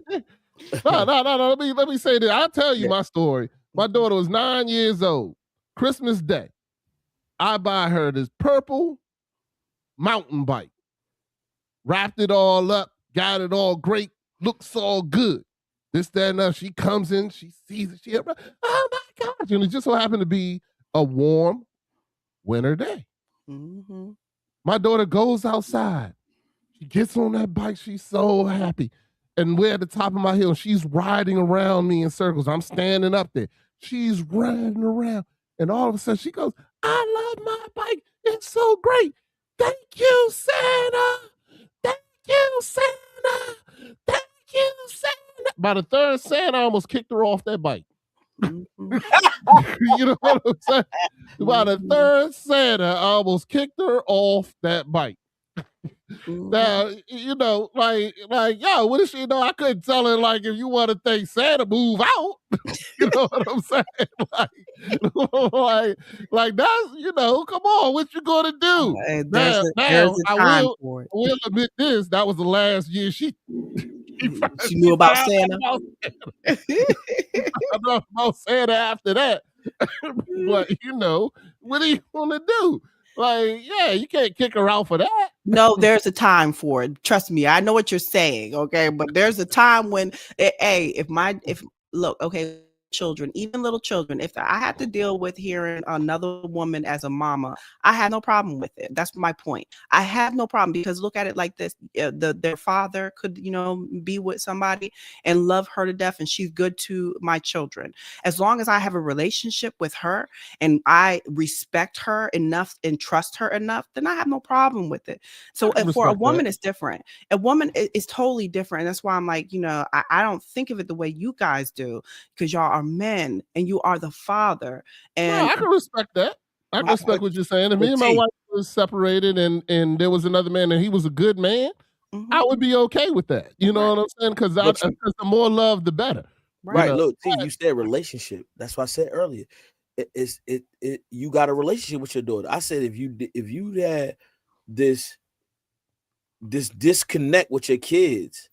No. Let me say this. I'll tell you Yeah. my story. My daughter was 9 years old. Christmas Day, I buy her this purple mountain bike, wrapped it all up, got it all great, looks all good. This, that, and that. She comes in, she sees it, oh my gosh. And it just so happened to be a warm winter day. Mhm. My daughter goes outside. She gets on that bike. She's so happy. And we're at the top of my hill. She's riding around me in circles. I'm standing up there. She's riding around. And all of a sudden she goes, I love my bike. It's so great. Thank you, Santa. Thank you, Santa. Thank you, Santa. By the third Santa, I almost kicked her off that bike. Mhm. You know what I'm saying? By the Mhm. third Santa, I almost kicked her off that bike. Mhm. Now, yo, what is she know? I couldn't tell her, like, if you want to thank Santa, move out. You know what I'm saying? Like that's, come on, what you gonna do? And Now, there's now I a time will, for it. I will admit this, that was the last year she She knew about found Santa. out about Santa after that. But what are you gonna do? Like, yeah, you can't kick her out for that. No, there's a time for it. Trust me, I know what you're saying, okay? But there's a time when, hey, if look, okay, children, even little children, if I had to deal with hearing another woman as a mama, I had no problem with it. That's my point. I have no problem because look at it like this: their father could, be with somebody and love her to death, and she's good to my children. As long as I have a relationship with her and I respect her enough and trust her enough, then I have no problem with it. So I can for a respect that. woman, it's different. A woman is totally different. And that's why I'm like, I don't think of it the way you guys do, because y'all are men and you are the father. No, And I can respect that. I can my, respect what you're saying. If me But and my T, wife was separated and there was another man and he was a good man, mhm, I would be okay with that. You know right, what I'm saying? Because but you the more love, the better. You right. right. know. Look, T, you said relationship. That's what I said earlier. You got a relationship with your daughter. I said if you had this disconnect with your kids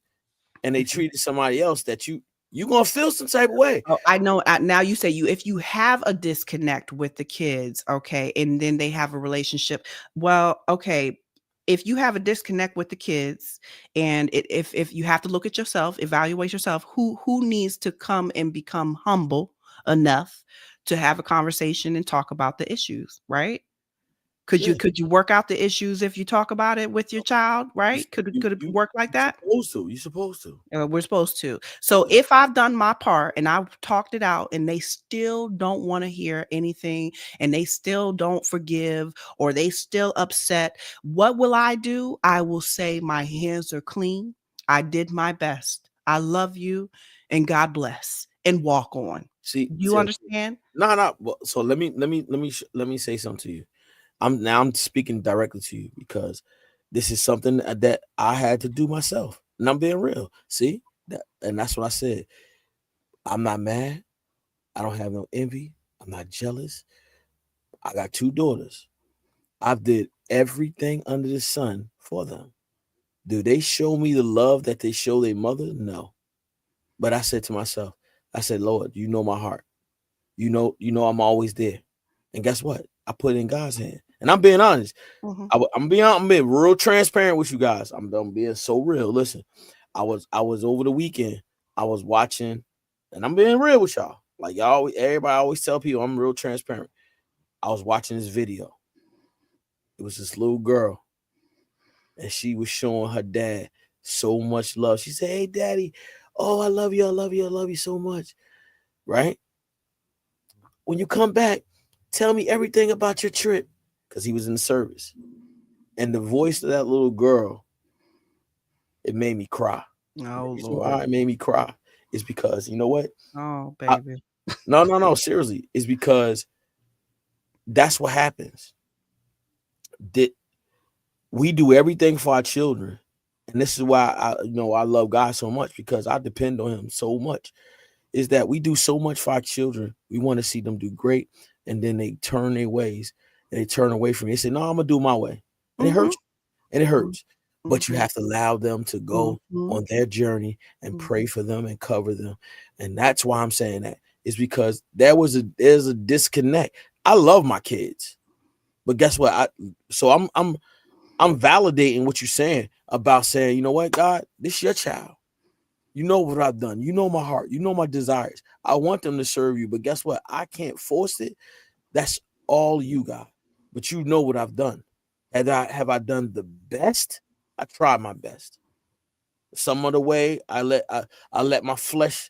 and they Mhm. treated somebody else, that you gonna feel some type of way. Oh, I know. Now you say if you have a disconnect with the kids, okay, and then they have a relationship. Well, okay, if you have a disconnect with the kids, and if you have to look at yourself, evaluate yourself, who needs to come and become humble enough to have a conversation and talk about the issues, right? Could you Yeah, could you work out the issues if you talk about it with your child, you right? Could it you work like that? supposed to. You supposed to. We're supposed to. So if I've done my part and I've talked it out and they still don't want to hear anything and they still don't forgive or they still upset, what will I do? I will say my hands are clean. I did my best. I love you and God bless and walk on. See, You understand? no. Well, so let me say something to you. I'm speaking directly to you because this is something that I had to do myself, and I'm being real. See and that's what I said. I'm not mad. I don't have no envy. I'm not jealous. I got two daughters. I've did everything under the sun for them. Do they show me the love that they show their mother? No. But I said to myself, I said, Lord, you know my heart. I'm always there. And guess what? I put it in God's hand. And I'm being honest. Mhm. I'm being real transparent with you guys. I'm being so real. Listen, I was over the weekend. I was watching, and I'm being real with y'all. Like everybody always tell people I'm real transparent. I was watching this video. It was this little girl, and she was showing her dad so much love. She said, "Hey, Daddy, oh, I love you. I love you. I love you so much." Right? When you come back, tell me everything about your trip, because he was in the service. And the voice of that little girl, it made me cry. Oh, The reason Lord. why it made me cry is because, you know what? Oh, baby. No, seriously. It's because that's what happens. We do everything for our children. And this is why I love God so much, because I depend on him so much. Is that we do so much for our children. We want to see them do great. And then they turn their ways and they turn away from me. They say, "No, I'm gonna do my way." And it hurts. And it hurts. But you have to allow them to go on their journey and pray for them and cover them. And that's why I'm saying that, is because there's a disconnect. I love my kids, but guess what? I'm validating what you're saying about saying, you know what, God, this is your child. You know what I've done. You know my heart. You know my desires. I want them to serve you, but guess what? I can't force it. That's all you, God. But you know what I've done. Have I done the best? I tried my best. Some other way, I let my flesh,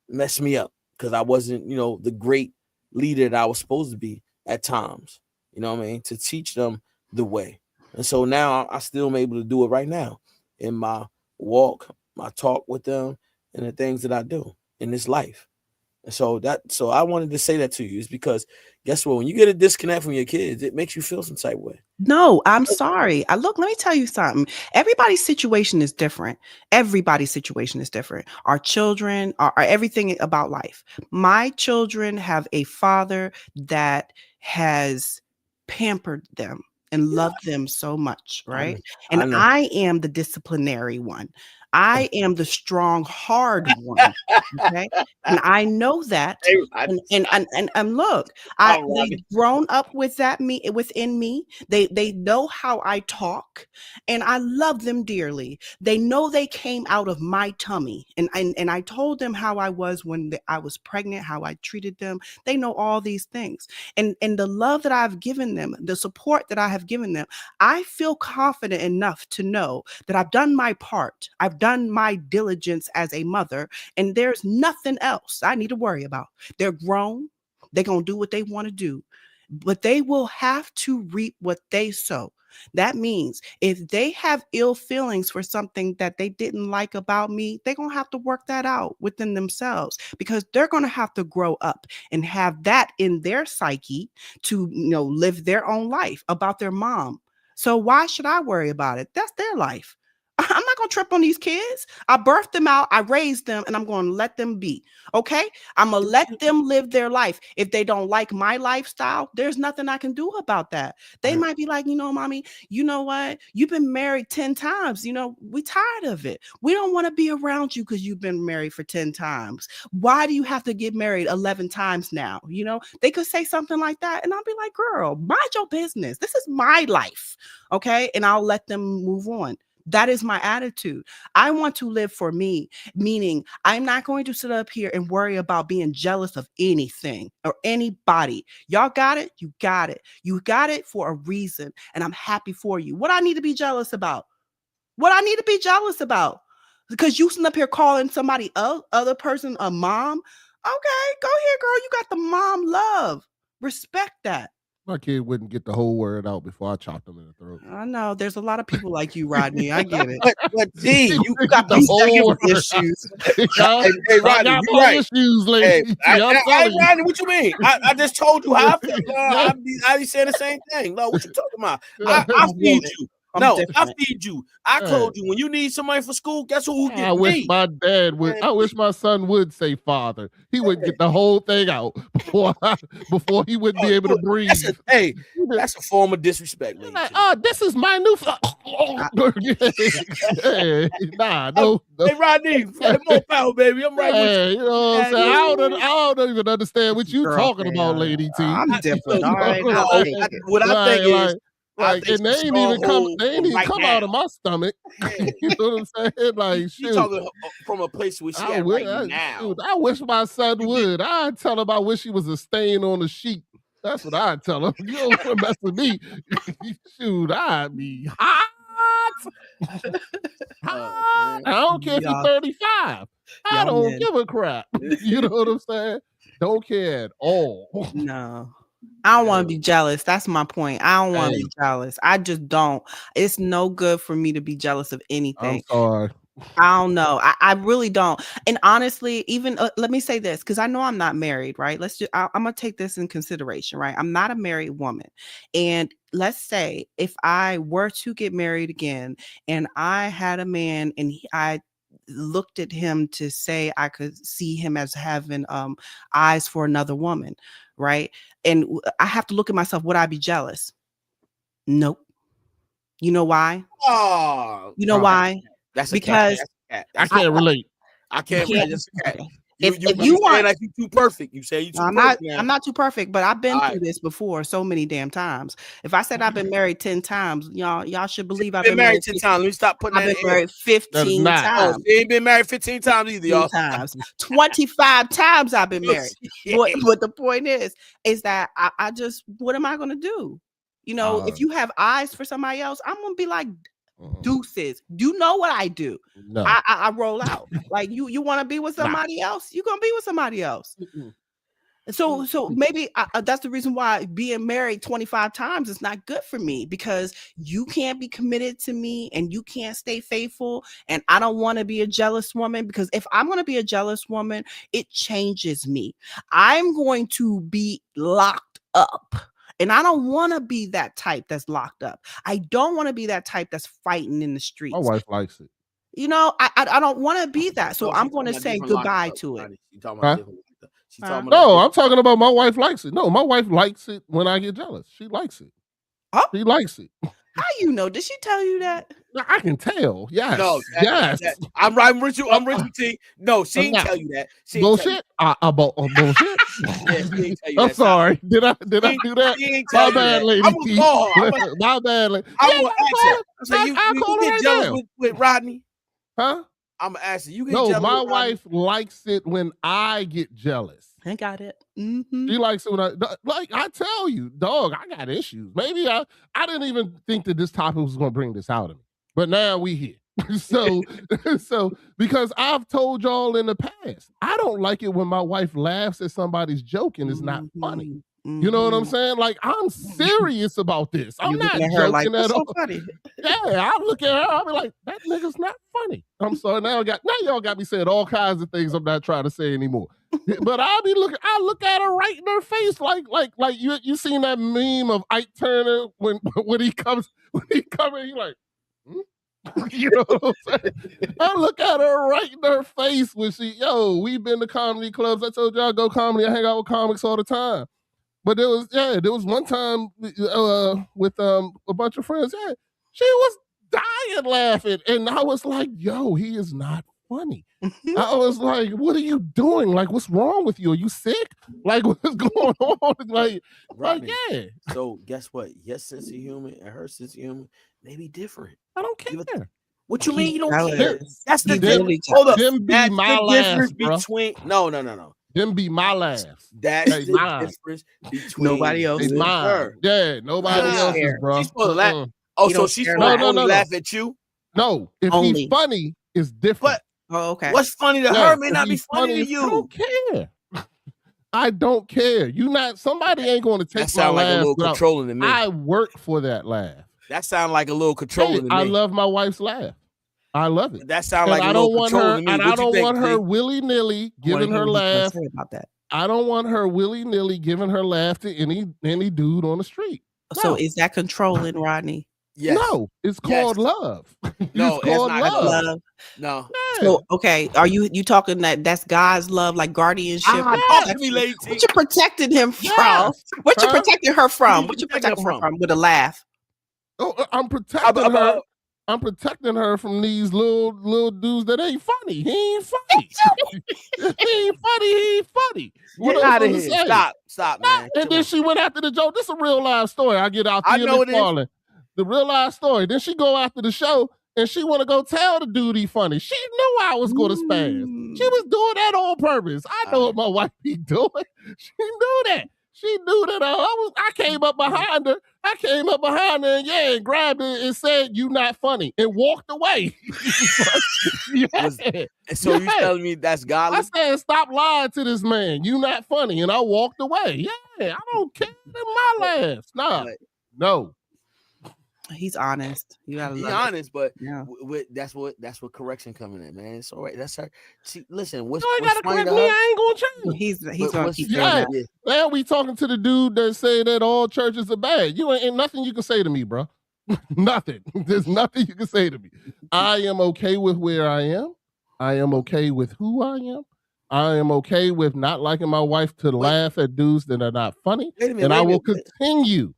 mess me up, because I wasn't, the great leader that I was supposed to be at times. You know what I mean? To teach them the way. And so now I still am able to do it right now in my walk, my talk with them, and the things that I do in this life. And so I wanted to say that to you, is because guess what? When you get a disconnect from your kids, it makes you feel some type of way. No, I'm sorry. Look, let me tell you something. Everybody's situation is different. Everybody's situation is different. Our children are everything about life. My children have a father that has pampered them and loved them so much, right? And I am the disciplinary one. I am the strong, hard one. Okay. And I know that. And look, they've grown up with that within me. They know how I talk, and I love them dearly. They know they came out of my tummy, and I told them how I was when I was pregnant, how I treated them. They know all these things, and the love that I've given them, the support that I have given them, I feel confident enough to know that I've done my part. I've done my diligence as a mother, and there's nothing else I need to worry about. They're grown. They're going to do what they want to do, but they will have to reap what they sow. That means if they have ill feelings for something that they didn't like about me, they're going to have to work that out within themselves, because they're going to have to grow up and have that in their psyche to, live their own life about their mom. So why should I worry about it? That's their life. I'm not going to trip on these kids. I birthed them out. I raised them, and I'm going to let them be. Okay. I'm going to let them live their life. If they don't like my lifestyle, there's nothing I can do about that. They might be like, Mommy, you know what? You've been married 10 times. We tired of it. We don't want to be around you because you've been married for 10 times. Why do you have to get married 11 times now? They could say something like that. And I'll be like, girl, mind your business. This is my life. Okay. And I'll let them move on. That is my attitude. I want to live for me, meaning I'm not going to sit up here and worry about being jealous of anything or anybody. Y'all got it? You got it. You got it for a reason, and I'm happy for you. What I need to be jealous about? What I need to be jealous about? Because you sitting up here calling somebody other person a mom? Okay, go ahead, girl. You got the mom love. Respect that. My kid wouldn't get the whole word out before I chopped him in the throat. I know. There's a lot of people like you, Rodney. I get it. But D, you got the whole word issues. Hey, Rodney, I got you're right. issues, lady. Rodney, what you mean? I just told you how I feel. I be saying the same thing. No, what you talking about? I feed you. I feed you. I told you, when you need somebody for school, guess who gets me? I wish my dad would. I wish my son would say father. He would get the whole thing out before he would be able to breathe. That's a form of disrespect. Like, this is my new nah, no. Hey, Rodney, more power, baby. I'm right with you. You know what I'm saying? I don't even understand what you talking about, Lady T. I'm different. All right, what I think is, and they ain't even come out of my stomach. You know what I'm saying? Like, she talking from a place where she at right now. Dude, I wish my son would. I'd tell him I wish he was a stain on the sheet. That's what I'd tell him. You don't want to mess with me. Shoot, I'd be hot. man. I don't care if you're Y'all 35. I y'all don't men. give a crap. You know what I'm saying? Don't care at all. No. I don't wanna Yeah. be jealous. That's my point. I don't wanna Hey. be jealous. I just don't. It's no good for me to be jealous of I'm anything. sorry. I don't know. I really don't. And honestly, even let me say this because I know I'm not married, right? I'm gonna take this in consideration, right? I'm not a married woman. And let's say if I were to get married again and I had a man and I looked at him to say I could see him as having eyes for another woman, right? And I have to look at myself, would I be jealous? Nope. You know why? Oh, You know Right. why? that's a cat. Because That's a cat. I That's can't relate. I you can't. can't. That's a cat. Okay. You If you you you say want, like you too perfect. You say you too I'm perfect not. now. I'm not too perfect, but I've been All through right. this before so many damn times. If I said I've been married 10 times, y'all should believe I've Been been married married. 10 times. Let me stop putting I've that been in air. married That is 15 not. Oh, times. she ain't been married 15 times either, 15 y'all. times. 25 times I've been married. But the point is that I just, what am I gonna do? You know, if you have eyes for somebody else, I'm gonna be like, deuces. You know what I do? No. I roll out. Like you want to be with somebody else? You're gonna be with somebody else. So maybe that's the reason why being married 25 times is not good for me, because you can't be committed to me and you can't stay faithful. And I don't want to be a jealous woman, because if I'm going to be a jealous woman, it changes me. I'm going to be locked up. And I don't want to be that type that's locked up. I don't want to be that type that's fighting in the My streets. wife likes it. You know, I don't want to be that. So No, I'm she's going to talking about say different locked goodbye up, to it. Ronnie. She talking Huh? about different locked up. She Huh? talking about No, I'm different. talking about my wife likes it. No, my wife likes it when I get jealous. She likes it. Oh, She likes it. how you know? Did she tell you that? I can tell. Yes. No, Yes. I'm with you. I'm with you, T. No, she ain't Nah. tell you that. She ain't tell you. Bullshit. Bullshit. Yeah, she ain't tell you I'm that. sorry. Did I do that? She ain't My tell you bad, that. lady I'm gonna T. call her. My bad, lady. I'm Yeah, gonna ask her. I say, you I'll call her get right jealous now. with Rodney? Huh? I'm gonna ask her. You get No, jealous my with Rodney? wife likes it when I get jealous. I got it. Mm-hmm. She likes it when I tell you, dog, I got issues. Maybe I didn't even think that this topic was gonna bring this out of me. But now we here. so because I've told y'all in the past, I don't like it when my wife laughs at somebody's joke and it's not funny. You know what I'm saying? Like, I'm serious about this. I'm You not looking at her like, joking at what's so all. funny? Yeah, I look at her, I'll be like, that nigga's not funny. I'm sorry. Now y'all got me saying all kinds of things I'm not trying to say anymore. But I look at her right in her face, like you seen that meme of Ike Turner when he comes in, he like, hmm? You know what I'm saying? I look at her right in her face when we've been to comedy clubs. I told y'all I go comedy, I hang out with comics all the time. But there was one time with a bunch of friends. Yeah, she was dying laughing, and I was like, "Yo, he is not funny." I was like, "What are you doing? Like, what's wrong with you? Are you sick? Like, what's going on?" Rodney, yeah. So guess what? Your sense of humor and her sense of humor may be different. I don't care. What you mean He's you don't care? jealous. That's the He's difference. really Hold up. Them be That's my the laughs, difference bro. between no. Them be my laughs. That's They the mine. difference between Nobody else They you and mine. her. Yeah, nobody don't else's, care. bro. She's supposed to laugh. Oh, He so don't she's care supposed to laugh. only No. laugh at you? No, if Only. he's funny, it's different. But Oh, okay. what's funny to Yeah, her may if not be he's funny to I you. don't care. I don't care. Somebody ain't going to take That my sound like a laugh little without. controlling to me. I work for that laugh. That sound like a little Hey, controlling to me. I love my wife's laugh. I love it. That sound And like a I little don't want controlling her. to me. And I What you don't think, want her T? willy-nilly I wanna giving hear her what he's gonna laugh. say about that. I don't want her willy-nilly giving her laugh to any dude on the street. So No. is that controlling, Rodney? Yes. No, it's called love. No, it's it's called not That's love. love. No. Yeah. So okay, are you talking that's God's love, like guardianship? Talk to me, lady T. What you protecting him from? Yes. What you Huh? protecting her from? What you protecting her protecting her from? from with a laugh? Oh, I'm protecting About- her. I'm protecting her from these little dudes that ain't funny. He ain't funny. He ain't funny. He ain't funny. What Get else out of was here. to say? Stop, man. And Come then on. she went after the joke. This is a real life story. I get out I Thea know it is. McFarlane. The real life story. Then she go after the show and she want to go tell the dude he funny. She knew I was going to spaz. She was doing that on purpose. I know what my wife be doing. She knew that. She knew that I came up behind her. I came up behind her and grabbed her and said, "You not funny," and walked away. Was- And so you telling me that's I godly? said, "Stop lying to this man. You not funny," and I walked away. Yeah, I don't care. My last. Nah, But- no. He's honest. You gotta Be love it. honest, but Yeah. that's what correction coming in, man. It's all right. That's her. See, listen, what's, You ain't what's gotta funny correct to me. her? I ain't gonna change. He's But gonna what's- keep doing Yeah. that. Now we talking to the dude that say that all churches are bad. You ain't nothing you can say to me, bro. Nothing. There's nothing you can say to me. I am okay with where I am. I am okay with who I am. I am okay with not liking my wife to laugh at dudes that are not funny. Wait a minute. And wait I a will minute. continue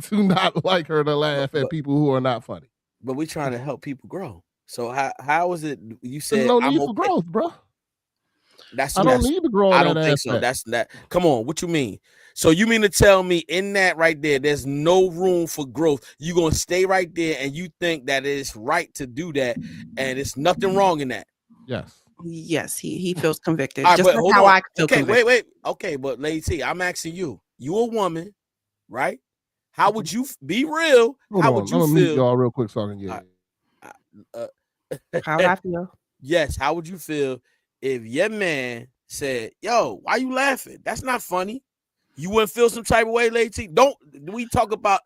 to not like her to laugh at But- people who are not funny. But we're trying to help people grow. So how is it you There's said no I'm need for okay? growth, bro. That's I don't need to grow in I that don't think so. aspect. That's that. Come on, what you mean? So you mean to tell me in that right there, there's no room for growth? You gonna stay right there, and you think that it's right to do that, and it's nothing wrong in that? Yes. Yes, he feels convicted. All right, Just but like hold how on. I feel Okay, convicted. wait. Okay, but Lady T, I'm asking you. You a woman, right? How would you be real? Hold How on. would I'm you gonna mute feel? y'all real quick so I can get How I feel. Yes, how would you feel if your man said, "Yo, why you laughing? That's not funny." You wouldn't feel some type of way, Lady T? Don't we talk about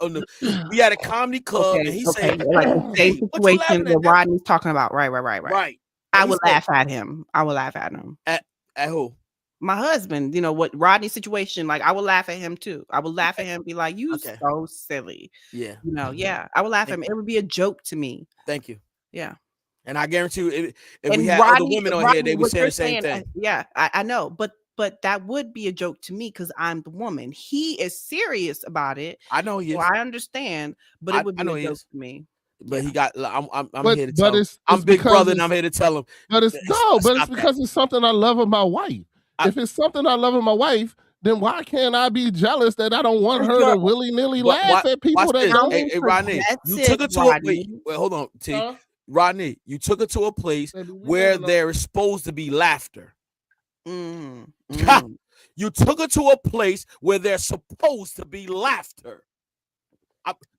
we at a comedy club and he said, Like the "Hey, same what you laughing situation at?" that Rodney's talking about. Right. Right. I And he would said, laugh at him. I would laugh at him. At who? My husband, you know what Rodney's situation, like I would laugh at him too. I would laugh at him, be like, "You Okay. so silly." Yeah. You know, yeah. I would laugh at him. It would be a joke to me. Thank you. Yeah. And I guarantee you, if And we had other Rodney, women on here, they would what say you're the same saying, thing. yeah, I know, but that would be a joke to me because I'm the woman. He is serious about it. I know he is. So I understand, but it would I be know a he joke is. to me. But he Yeah. got. I'm But- here to but tell him. it's I'm big because brother, and it's- I'm here to tell him. But it's Stop that. because it's something I love in my wife. If it's something I love in my wife, then why can't I be jealous that I don't want her to willy-nilly But laugh at people watch that this. don't? Hey, Rodney, you took her to a wait. Hold on, T. Huh? Rodney, you took her to a place Baby, we where don't know. there is supposed to be laughter. Mm, Ha! mm. You took her to a place where there's supposed to be laughter.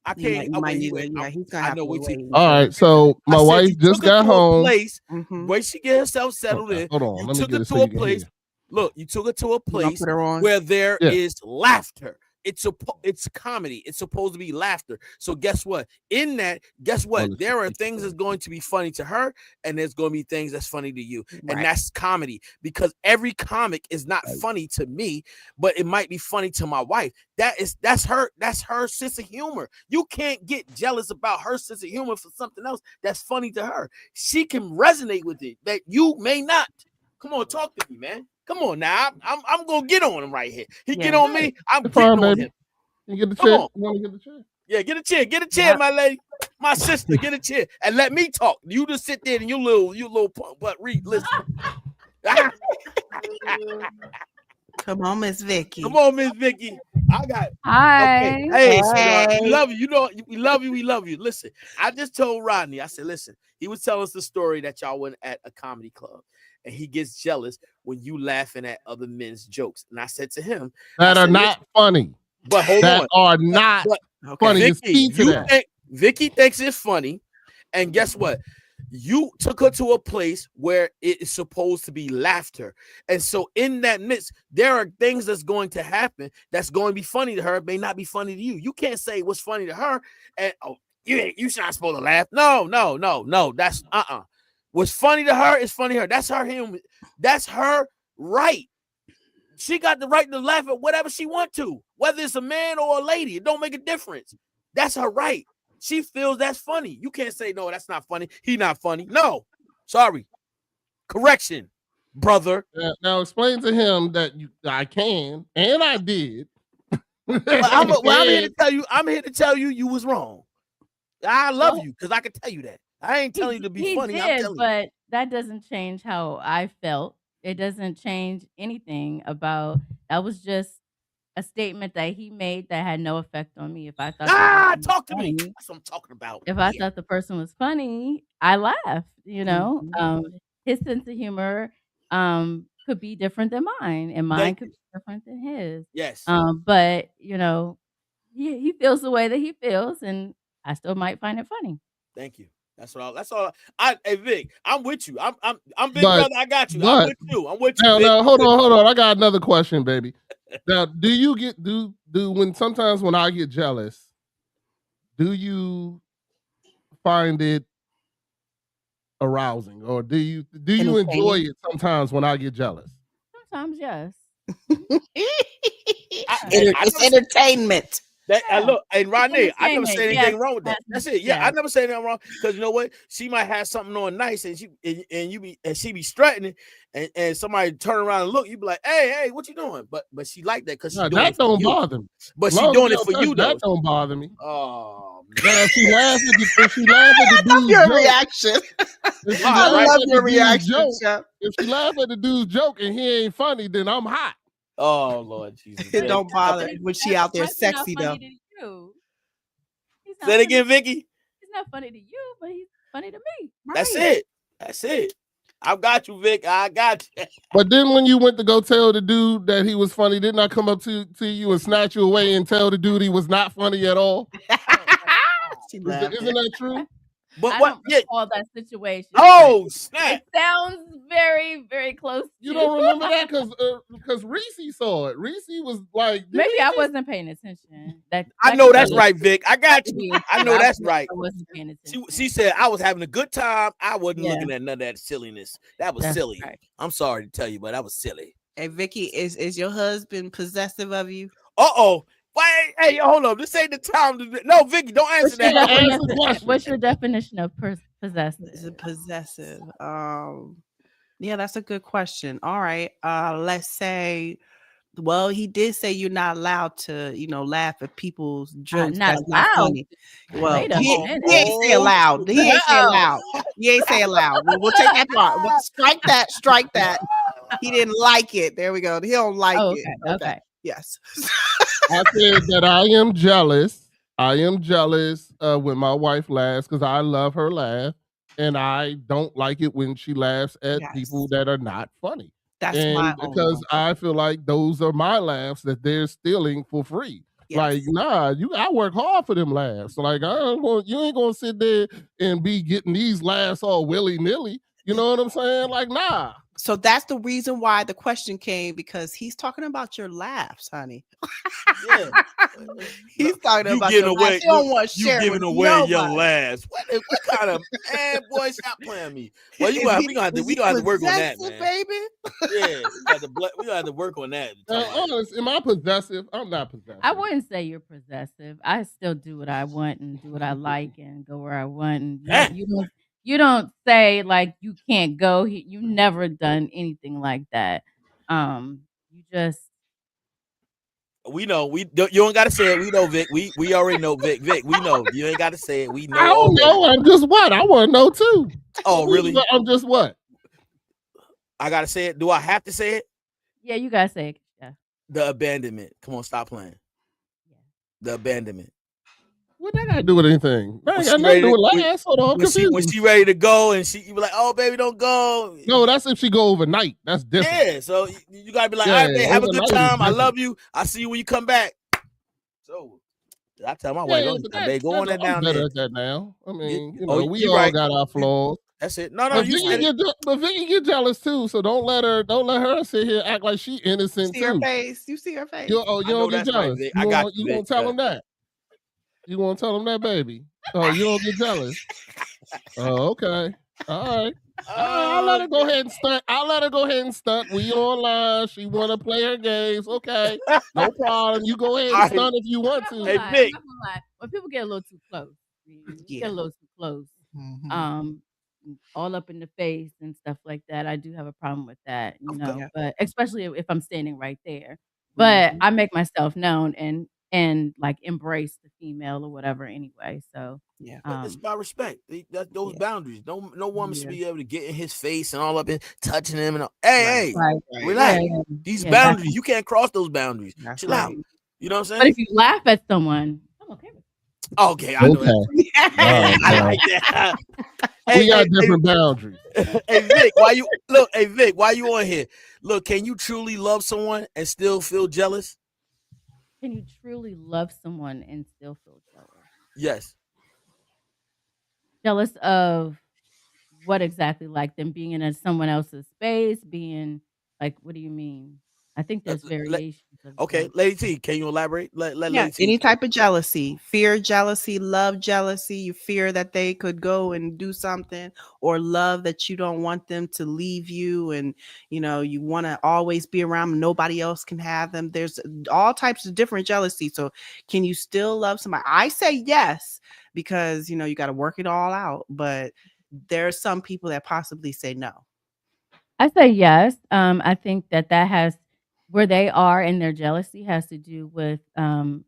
I can't. You might need wait, to- yeah, I'm- he's gonna I have know. to Wait, wait. All right, so I my said wife you just took her got to a home. place Mhm. where she get herself settled in. Hold on, You let me took get her it so to you a can place. hear. Look, you took her to a You gonna place put her on? where there is Yeah. laughter. It's comedy. It's supposed to be laughter. So guess what? In that, guess what? Well, There are it's things that's going to be funny to her, and there's going to be things that's funny to you, and Right. that's comedy. Because every comic is not Right. funny to me, but it might be funny to my wife. That's her sense of humor. You can't get jealous about her sense of humor for something else that's funny to her. She can resonate with it that you may not. Come on, talk to me, man. Come on now. I'm gonna get on him right here. He get Yeah. on me. I'm It's getting fine, on baby. him. You get the Come chair. on. You want to get the chair? Yeah, get a chair. Get a chair, Yeah. my lady. My sister, get a chair and let me talk. You just sit there and you little punk butt read. Listen. Come on, Miss Vicky. Come on, Miss Vicky. I got Hi. okay. Hey, sweetheart, we Hey. love you. You know, we love you. We love you. Listen, I just told Rodney. I said, listen. He was telling us the story that y'all went at a comedy club, and he gets jealous when you laughing at other men's jokes. And I said to him, That I are said, not funny. but hold That on. are not But Okay. funny. It's Vicky, key to that. Vicky thinks it's funny, and guess what? You took her to a place where it is supposed to be laughter, and so in that midst, there are things that's going to happen that's going to be funny to her, may not be funny to you. You can't say what's funny to her, and you're not supposed to laugh. No. That's What's funny to her is funny to her. That's her human. That's her right. She got the right to laugh at whatever she want to, whether it's a man or a lady. It don't make a difference. That's her right. She feels that's funny. You can't say, no, that's not funny. He not funny. No. Sorry. Correction, brother. Now explain to him that I can and I did. I'm here to tell you. I'm here to tell you you was wrong. I love you because I can tell you that. I ain't telling you to be He funny. I'm did, telling you. but that doesn't change how I felt. It doesn't change anything about that. Was just a statement that he made that had no effect on me. If I thought the person was Talk to me. funny- That's what I'm talking about. If I Yeah. thought the person was funny, I laughed. You know, Mhm. his sense of humor could be different than mine, and mine Thank could you. be different than his. Yes. But he feels the way that he feels, and I still might find it funny. Thank you. That's all. Hey Vic, I'm with you. I'm big But- brother. I got you. I'm but- with you. I'm with you. Now, Vic. now, hold on. I got another question, baby. Now, do you get sometimes when I get jealous, do you find it arousing, or do you enjoy Entertaining. it sometimes when I get jealous? Sometimes, yes. It's entertainment. Look, and Rodney, I never entertainment. said anything Yes, wrong with that. yes, That's it. Yeah, I yes. never said anything wrong because you know what? She might have something on nice, and she be strutting it, and somebody turn around and look, you be like, hey, what you doing? But she like that because she Nah, doing that it for don't you. bother me. But she Long as doing you it for don't you touch, though. that don't bother me. Oh Now, if she laughs at the dude's Your joke, reaction. if she I laugh I love at the your dude's reaction, joke, Chef. if she laugh at the dude's joke and he ain't funny, then I'm hot. Oh Lord Jesus. It Vic. don't bother when she out there That's not sexy funny though. to you. He's not Say it funny- again, Vicky. He's not funny to you, but he's funny to me. That's Right. it. That's it. I got you, Vic. I got you. But then when you went to go tell the dude that he was funny, didn't I come up to you and snatch you away and tell the dude he was not funny at all? She Isn't laughed. that true? But I what? don't Yeah. recall that situation. Oh snap! It sounds very, very close. You to- don't remember that because Reese saw it. Reese was like, did Maybe he I just- wasn't paying attention. I know that's right, Vic. I got you. I know that's right. I wasn't paying attention. She said I was having a good time. I wasn't Yeah. looking at none of that silliness. That was That's silly. right. I'm sorry to tell you, but that was silly. Hey Vicky, is your husband possessive of you? Uh-oh. Wait, hey, hold up. This ain't the time to no, Vicky, don't answer What's your, that. Answer the definition, question. what's your definition of possessive? Is it possessive? Yeah, that's a good question. All right. Let's say, well, he did say you're not allowed to, laugh at people's jokes. not That's not allowed. funny. Well, Wait a he minute. ain't say allowed. He ain't say allowed. He ain't say allowed. We'll take that part. We'll strike that. Strike that. He didn't like it. There we go. He don't like Oh, it. okay. Yes. I said that I am jealous. I am jealous when my wife laughs because I love her laugh, and I don't like it when she laughs at Yes. people that are not funny. That's And my only because one. I feel like those are my laughs that they're stealing for free. Yes. Like, nah, I work hard for them laughs. Like, you ain't gonna sit there and be getting these laughs all willy-nilly. You know what I'm saying? Like, nah. So that's the reason why the question came, because he's talking about your laughs, honey. Yeah. He's talking You about giving your away- laughs. He don't want to You share it giving with away your nobody. laughs. What kind of man, boy, stop playing me. Well, Is we he- gonna have to is we he gonna have to work on that, possessive, man. baby? Yeah, we gonna have to work on that. Honest, am I possessive? I'm not possessive. I wouldn't say you're possessive. I still do what I want and do what I like and go where I want. And Ah. you don't say like you can't go. You never done anything like that. You just We know. You don't gotta say it. We know, Vic. We already know, Vic. Vic, we know. You ain't gotta say it. We know. I don't already. know. I'm just what? I want to know too. Oh, really? I'm just what? I gotta say it. Do I have to say it? yeah, you gotta say it. Yeah. The abandonment. Come on, stop playing. The abandonment. What that got to do with anything? That ain't When got she nothing ready to do with to- last. Hold on, I'm When confused. she ready to go and you be like, oh baby, don't go. No, that's if she go overnight. That's different. Yeah, so you gotta be like, Yeah, all right, babe, have a good overnight is time. I different. love you. I'll see you when you come back. So I tell my wife, Yeah, but babe, go on that I'm down better there. at that now. I mean, oh, we you all right. got our flaws. That's it. No, But you said it. Vicky get jealous too. So don't let her sit here act like she innocent See her too. face. You see her face. You I know don't get that's right, jealous. Vic. I got you, You gonna Vic. tell him that? You gonna tell him that, baby? Oh, you don't get jealous. Oh, okay. All right. I'll let her go ahead and stunt. I'll let her go ahead and stunt. We online. She want to play her games. Okay, no problem. You go ahead and Alright. stunt if you want I'm to. not Hey, gonna lie, Vic. I'm not gonna lie. When people get a little too close, Yeah. get a little too close, Mhm. all up in the face and stuff like that, I do have a problem with that, Okay. Yeah. but especially if I'm standing right there. But Mhm. I make myself known and like embrace the female or whatever anyway. So Yeah. But it's about respect. Those Yeah. boundaries. No woman should Yeah. be able to get in his face and all up in touching him and all. Hey, Right. hey, Right. relax. yeah, These yeah, boundaries, you can't cross those boundaries. That's Chill out. right. You know what I'm But saying? if you laugh at someone, I'm okay with it. Okay, I know that. Okay. Yeah, Wow, I wow. like that. We got different boundaries. Hey Vic, why you look? Hey Vic, why you on here? Look, can you truly love someone and still feel jealous? Can you truly love someone and still feel jealous? Yes. Jealous of what exactly? Like them being in someone else's space, being like, what do you mean? I think there's variations of Okay, jealousy. Lady T, can you elaborate? Let Yeah, Lady T. any type of jealousy, fear jealousy, love jealousy. You fear that they could go and do something, or love that you don't want them to leave you, and you want to always be around 'em, nobody else can have them. There's all types of different jealousy. So can you still love somebody? I say yes, because you got to work it all out, but there are some people that possibly say no. I say yes. I think that has where they are in their jealousy has to do with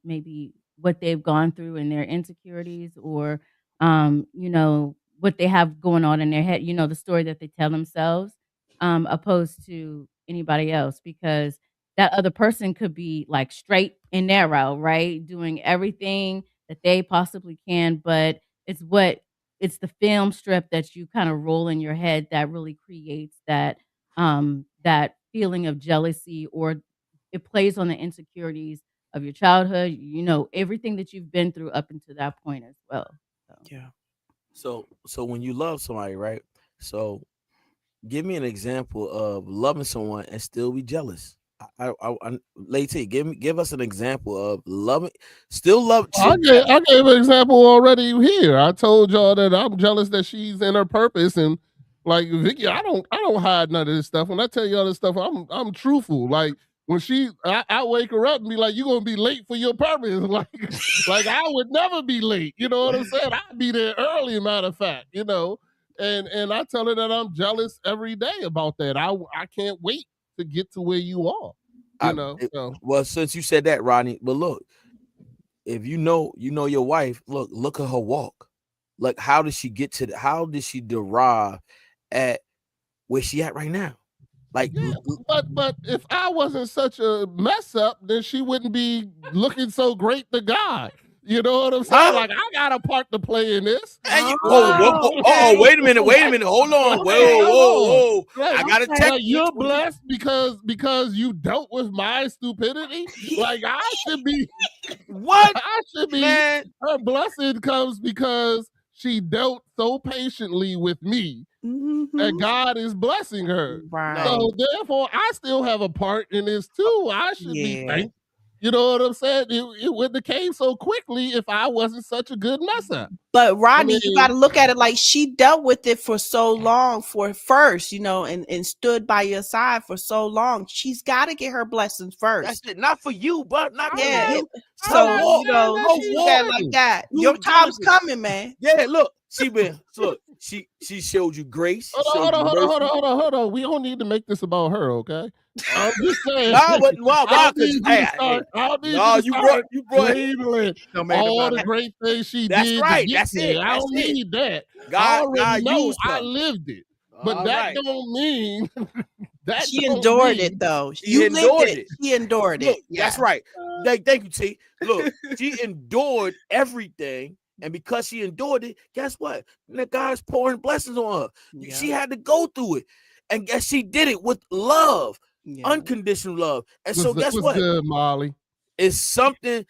maybe what they've gone through and their insecurities, or what they have going on in their head. The story that they tell themselves, opposed to anybody else, because that other person could be like straight and narrow, right, doing everything that they possibly can, but it's what it's the film strip that you kind of roll in your head that really creates that feeling of jealousy, or it plays on the insecurities of your childhood, everything that you've been through up until that point as well. So Yeah. So when you love somebody, right? So give me an example of loving someone and still be jealous. Lady T, give us an example of loving, still love. I gave an example already here. I told y'all that I'm jealous that she's in her purpose, and like Vicky, I don't hide none of this stuff. When I tell y'all this stuff, I'm truthful. Like when I wake her up and be like, "You gonna be late for your purpose?" Like I would never be late. You know what I'm saying? I'd be there early. Matter of fact, and I tell her that I'm jealous every day about that. I can't wait to get to where you are. So. Well, since you said that, Rodney, but look, if you know your wife, look at her walk. Like, how did she get to how did she derive at where she at right now? Like, yeah, but if I wasn't such a mess up, then she wouldn't be looking so great to God. You know what I'm saying? Like, I got a part to play in this. Wait a minute. Hold on. Whoa. I gotta text you're blessed because you dealt with my stupidity. Like, I should be what? I should be. Man. Her blessing comes because she dealt so patiently with me. And God is blessing her. Right. So therefore, I still have a part in this too. I should be thankful. You know what I'm saying? It wouldn't have came so quickly if I wasn't such a good mess up. But Rodney, you got to look at it like she dealt with it for so long first, and stood by your side for so long. She's got to get her blessings first. That's it. Not for you, but not for you. So, look at it like that. Your time's coming, man. Yeah, look. She showed you grace. Hold on. We don't need to make this about her, okay? I'm just saying. You brought labeling all the great things she did. That's right. That's it. I don't need that. God knows I lived it. But that don't mean that she endured it though. She endured it. She endured it. That's right. Thank you, T. Look, she endured everything. And because she endured it, guess what? God's pouring blessings on her. Yeah. She had to go through it. And guess she did it with love, unconditional love. And so guess what? Good, Molly. It's something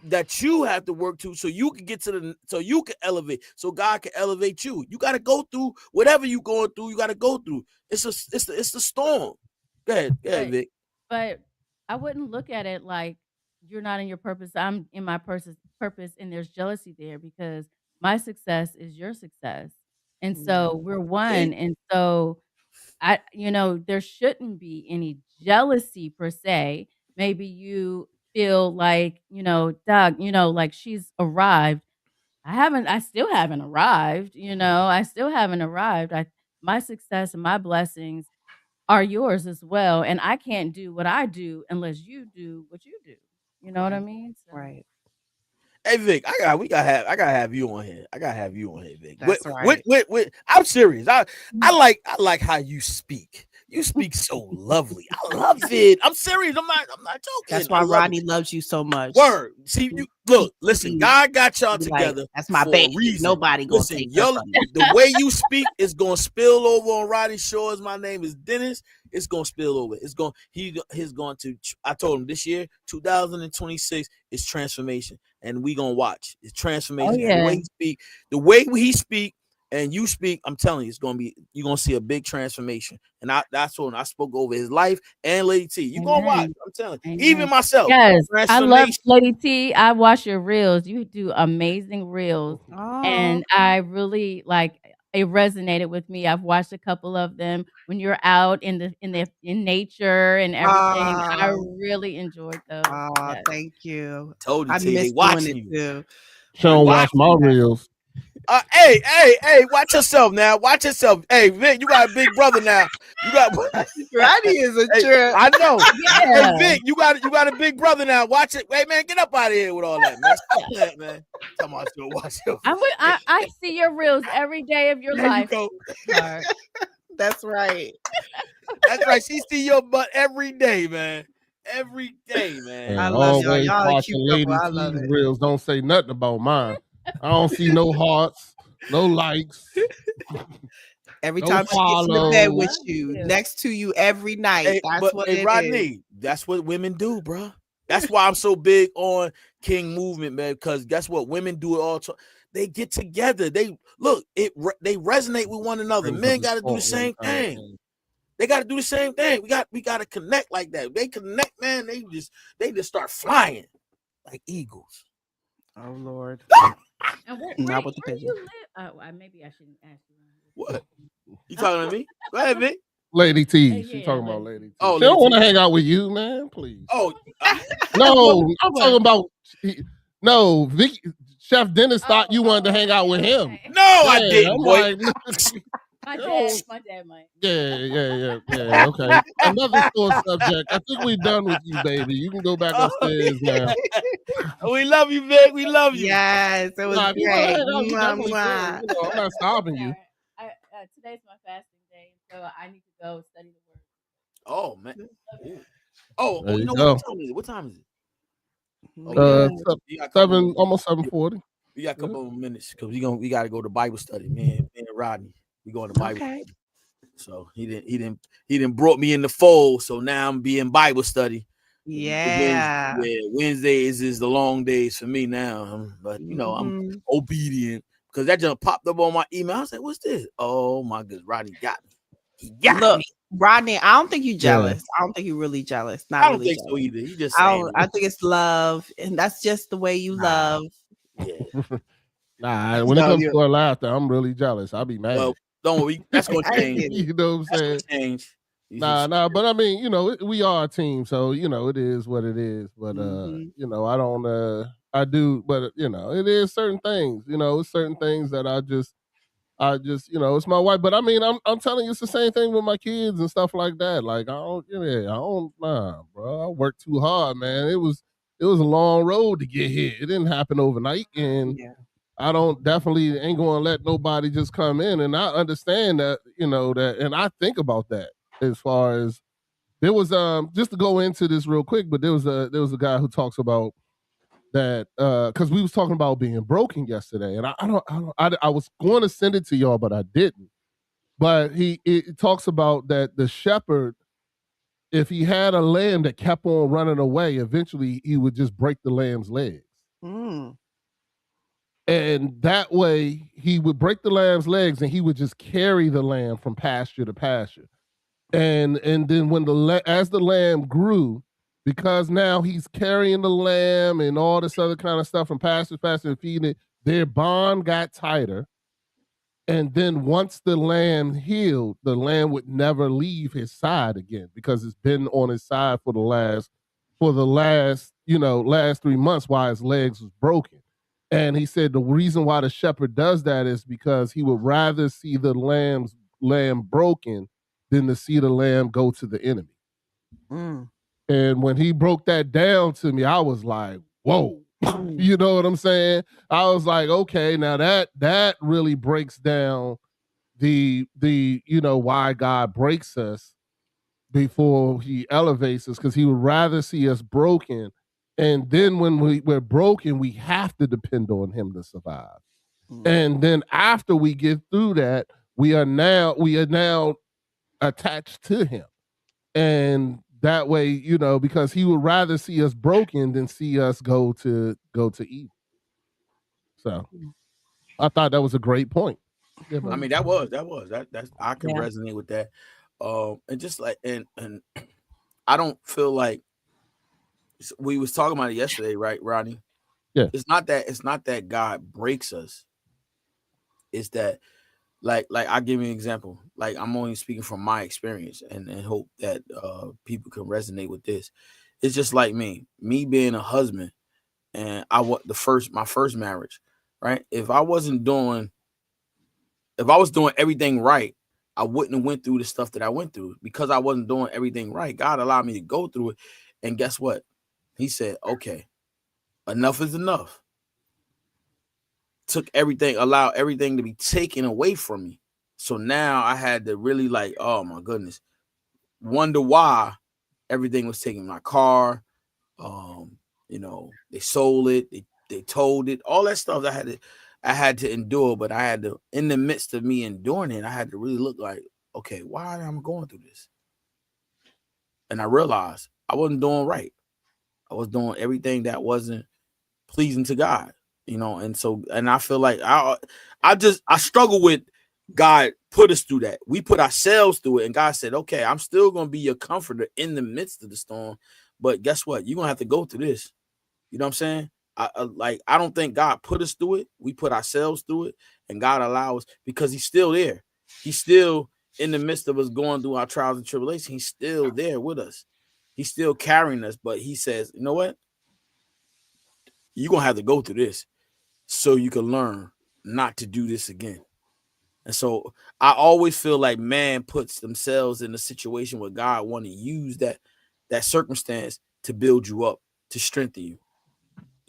that you have to work to so you can so you can elevate, so God can elevate you. You got to go through whatever you're going through. You got to go through. It's the storm. Go ahead, Vic. But I wouldn't look at it like you're not in your purpose. I'm in my purpose, and there's jealousy there because my success is your success, and so we're one. And so there shouldn't be any jealousy per se. Maybe you feel like, Doug, like she's arrived. I still haven't arrived. I still haven't arrived. My success and my blessings are yours as well, and I can't do what I do unless you do what you do. You know what I mean? So. Right. Hey Vic, I gotta have you on here. Vic. That's right. I'm serious. I like how you speak. You speak so lovely. I love it. I'm serious. I'm not joking. That's I why love Rodney it. loves you so much. Word. See, you look, listen, He- God got y'all be like, together that's my for a baby. reason. Nobody gonna Listen, take her from me. the way you speak is gonna spill over on Rodney Shores. My name is Dennis. It's gonna spill over. He's going to. I told him this year, 2026 is transformation, and we gonna watch. It's transformation. Oh, yeah. The way he speak, and you speak. I'm telling you, you're gonna see a big transformation. And that's when I spoke over his life and Lady T. You gonna watch? Amen. I'm telling you. Amen. Even myself. Yes, I love Transformation. Lady T. I watch your reels. You do amazing reels, Oh, and I really it resonated with me. I've watched a couple of them when you're out in nature and everything. I really enjoyed those. Yes. thank you. Told you, I T. They miss doing watching it you. too. She don't watch my watching that. reels. Hey, watch yourself now. Watch yourself. Hey, Vic, you got a big brother now. You got Rodney is a Hey, trip. I know. Yeah. Hey, Vic, you got a big brother now. Watch it. Hey, man, get up out of here with all that, man. Stop that, man. Come on, still watch your. I see your reels every day of your There you life. go. sweetheart. That's right. That's right. She see your butt every day, man. Every day, man. I love y'all. Always Y'all a watching cute Lady couple. I love T's it. reels. Don't say nothing about mine. I don't see no hearts, no likes. Every No time she gets in the bed follow. with Love you, you. next to you every night. Hey, That's what it is. Rodney, that's what women do, bro. That's why I'm so big on King Movement, man. Because guess what? Women do it all. They get together. They look. They resonate with one another. Brings Men up got to his do the point same one time. thing. They got to do the same thing. We got to connect like that. They connect, man. They just start flying like eagles. Oh Lord. And Not with the where do you pigeon. live? Maybe I shouldn't ask you. What? You talking to me? Go ahead, Vic. Lady T. Yeah, She talking about Lady Lady T. Oh, She don't Lady want to T. hang out with you, man. Please. Oh, No, I'm talking about. No, Vicky, Chef Dennis thought you wanted to hang out with him. okay. no, I Yeah, didn't, I'm boy. like, My Yo. dad might. yeah. Okay. Another sore subject. I think we're done with you, baby. You can go back upstairs now. We love you, Vic. We love you. Yes, it was Nah, if you want to great. hang out, you Mwah, definitely mwah. can. You know, I'm not stopping you. Today's my fasting day, so I need to go study the word. Oh man. Ooh. Oh, There you you know go. what time is it? What time is it? Yeah. You got a couple 7, more- almost 7:40. we got a couple more minutes because we got to go to Bible study. Me and Rodney, we going to Bible Okay. study. So he didn't brought me in the fold. So now I'm being Bible study. Yeah. Wednesdays is the long days for me now. But you know, I'm Mhm. obedient because that just popped up on my email. I said, "What's this?" Oh my goodness, Rodney got me. He got Look, me. Rodney, I don't think you're jealous. I don't think you're really jealous. Not I don't really think so jealous. either. He just saying. I think it's love, and that's just the way you Nah. love. Yeah. Nah, when it No, comes you- to our laughter, I'm really jealous. I'll be mad. Well, don't worry. That's gonna I change. get it. You know what I'm That's saying? gonna change. Nah, but I mean, you know, we are a team, so you know, it is what it is. But Mhm. you know, I don't I do, but you know, it is certain things, you know, it's certain things that I just, you know, it's my wife. But I mean, I'm telling you, it's the same thing with my kids and stuff like that. Like nah, bro. I worked too hard, man. It was a long road to get here. It didn't happen overnight, and Yeah. I don't definitely ain't gonna let nobody just come in. And I understand that, you know, that, and I think about that as far as there was just to go into this real quick, but there was a guy who talks about that because we was talking about being broken yesterday, and I was going to send it to y'all, but I didn't. But it talks about that the shepherd, if he had a lamb that kept on running away, eventually he would just break the lamb's legs. Mm. And that way he would break the lamb's legs and he would just carry the lamb from pasture to pasture. And then when as the lamb grew, because now he's carrying the lamb and all this other kind of stuff from pasture to pasture and feeding it, their bond got tighter. And then once the lamb healed, the lamb would never leave his side again because it's been on his side for the last, you know, last 3 months while his legs was broken. And he said the reason why the shepherd does that is because he would rather see the lamb broken than to see the lamb go to the enemy. Mm. And when he broke that down to me, I was like, whoa. You know what I'm saying? I was like, okay, now that really breaks down the you know why God breaks us before he elevates us, because he would rather see us broken. And then when we're broken, we have to depend on him to survive. And then after we get through that, we are now attached to him. And that way, you know, because he would rather see us broken than see us go to evil. So I thought that was a great point. Yeah, I mean, that's I can resonate with that. And just like and I don't feel like we was talking about it yesterday, right, Ronnie? Yeah. It's not that God breaks us. It's that like I'll give you an example. Like, I'm only speaking from my experience and hope that people can resonate with this. It's just like me being a husband, and my first marriage, right? If I was doing everything right, I wouldn't have went through the stuff that I went through, because I wasn't doing everything right. God allowed me to go through it. And guess what? He said, okay, enough is enough. Allowed everything to be taken away from me. So now I had to really, like, oh my goodness, wonder why everything was taken. My car, you know, they sold it, they told it, all that stuff I had to endure. But I had to, in the midst of me enduring it, I had to really look like, okay, why am I going through this? And I realized I wasn't doing right. I was doing everything that wasn't pleasing to God, you know. And so, and I feel like I struggle with God put us through that. We put ourselves through it, and God said, okay, I'm still going to be your comforter in the midst of the storm, but guess what? You're going to have to go through this. You know what I'm saying? I don't think God put us through it. We put ourselves through it, and God allows, because he's still there. He's still in the midst of us going through our trials and tribulations. He's still there with us. He's still carrying us, but he says, you know what? You're going to have to go through this so you can learn not to do this again. And so I always feel like man puts themselves in a situation where God want to use that circumstance to build you up, to strengthen you.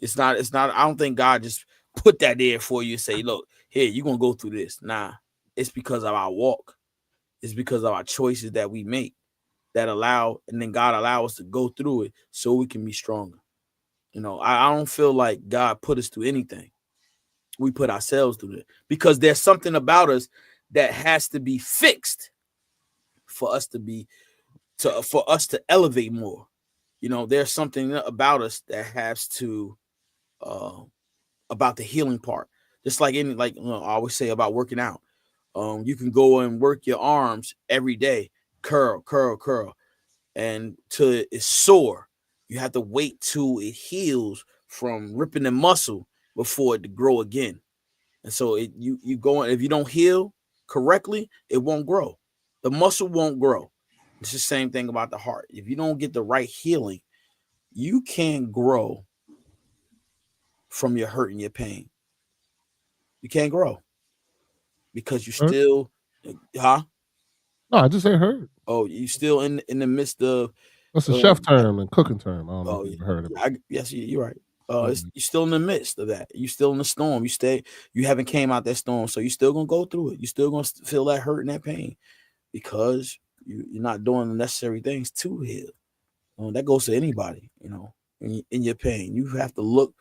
It's not, I don't think God just put that there for you and say, look, here, you're going to go through this. Nah, it's because of our walk. It's because of our choices that we make that allow, and then God allow us to go through it so we can be stronger. You know, I don't feel like God put us through anything. We put ourselves through it, because there's something about us that has to be fixed for us to elevate more. You know, there's something about us that has to about the healing part. Just like I always say about working out. You can go and work your arms every day, curl, and till it's sore. You have to wait till it heals from ripping the muscle before it to grow again. And so you go, if you don't heal correctly, it won't grow. The muscle won't grow. It's the same thing about the heart. If you don't get the right healing, you can't grow from your hurt and your pain. You can't grow because you still, No, I just ain't heard. Oh, you still in the midst of. That's a chef term and cooking term. I don't know if you've heard of it. Yes, you're right. You're still in the midst of that. You're still in the storm. You haven't came out that storm, so you're still gonna go through it. You're still gonna feel that hurt and that pain because you're not doing the necessary things to heal. That goes to anybody, you know, in your pain. You have to look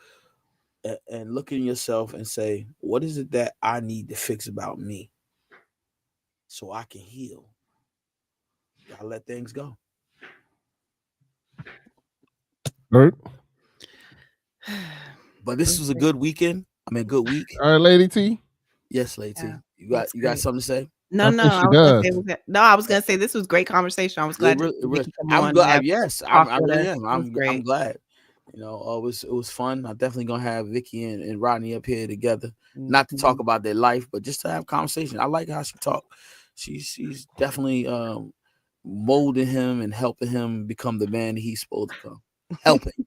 in yourself and say, what is it that I need to fix about me so I can heal? I let things go. Right. But this was a good weekend. I mean, good week. All right, Lady T. Yes, Lady T. You got something to say? No, I was gonna say this was great conversation. I was glad. I'm glad. Yes, I'm glad. You know, it was fun. I'm definitely gonna have Vicky and Rodney up here together, not to talk about their life, but just to have conversation. I like how she talked. She's definitely molding him and helping him become the man he's supposed to become. Helping,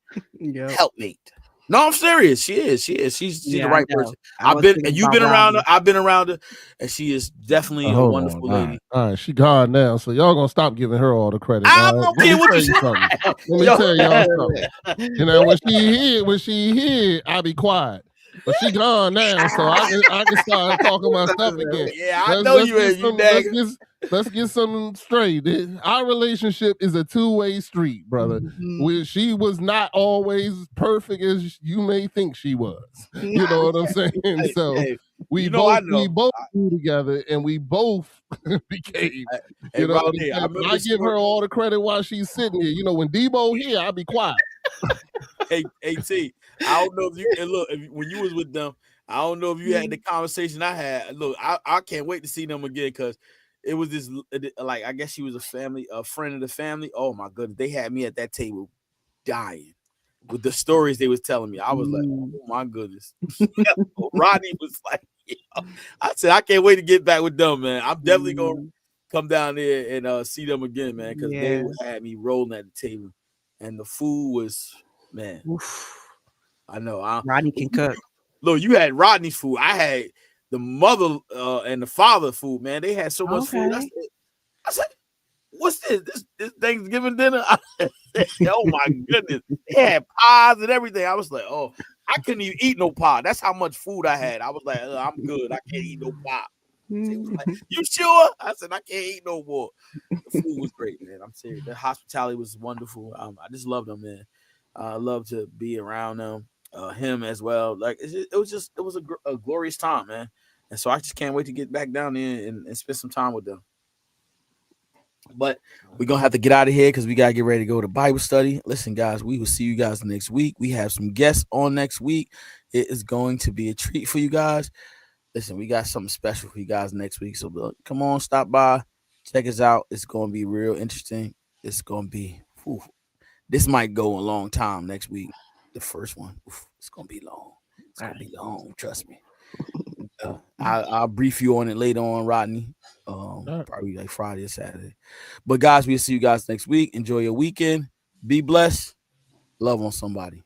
helpmate. No, I'm serious. She is. She's the right person. You've been around her. I've been around her, and she is definitely a wonderful lady. All right, she gone now, so y'all gonna stop giving her all the credit. I don't care what you say. Let me tell y'all something. You know, when she here, I be quiet. But she gone now, so I can start talking my stuff again. Yeah, I know you. let's get something straight. Our relationship is a two-way street, brother. She was not always perfect as you may think she was. You know what I'm saying? So we both grew together and we both became. You know what I'm saying? I give her all the credit while she's sitting here. You know, when Debo here, I'll be quiet. Hey, T, I don't know if you and look when you was with them. I don't know if you had the conversation I had. Look, I can't wait to see them again because it was this like I guess she was a friend of the family. Oh my goodness, they had me at that table dying with the stories they was telling me. I was like, oh my goodness. Rodney was like, I said I can't wait to get back with them, man. I'm definitely gonna come down there and see them again, man, because they had me rolling at the table, and the food was, man. I know. Rodney can cook. Look, you had Rodney's food. I had the mother and the father food, man. They had so much food. I said, what's this? This Thanksgiving dinner? Oh my goodness. They had pies and everything. I was like, oh, I couldn't even eat no pie. That's how much food I had. I was like, I'm good. I can't eat no pie. Like, you sure? I said, I can't eat no more. The food was great, man. I'm serious. The hospitality was wonderful. I just love them, man. I love to be around them. Him as well. Like it was a glorious time, man. And so I just can't wait to get back down there and spend some time with them. But we're gonna have to get out of here because we gotta get ready to go to Bible study. Listen, guys, we will see you guys next week. We have some guests on next week. It is going to be a treat for you guys. Listen, we got something special for you guys next week. So come on, stop by, check us out. It's gonna be real interesting. It's gonna be this might go a long time next week. The first one, it's gonna be long. It's gonna be long. Trust me. I'll brief you on it later on, Rodney. Probably like Friday or Saturday. But guys, we'll see you guys next week. Enjoy your weekend. Be blessed. Love on somebody.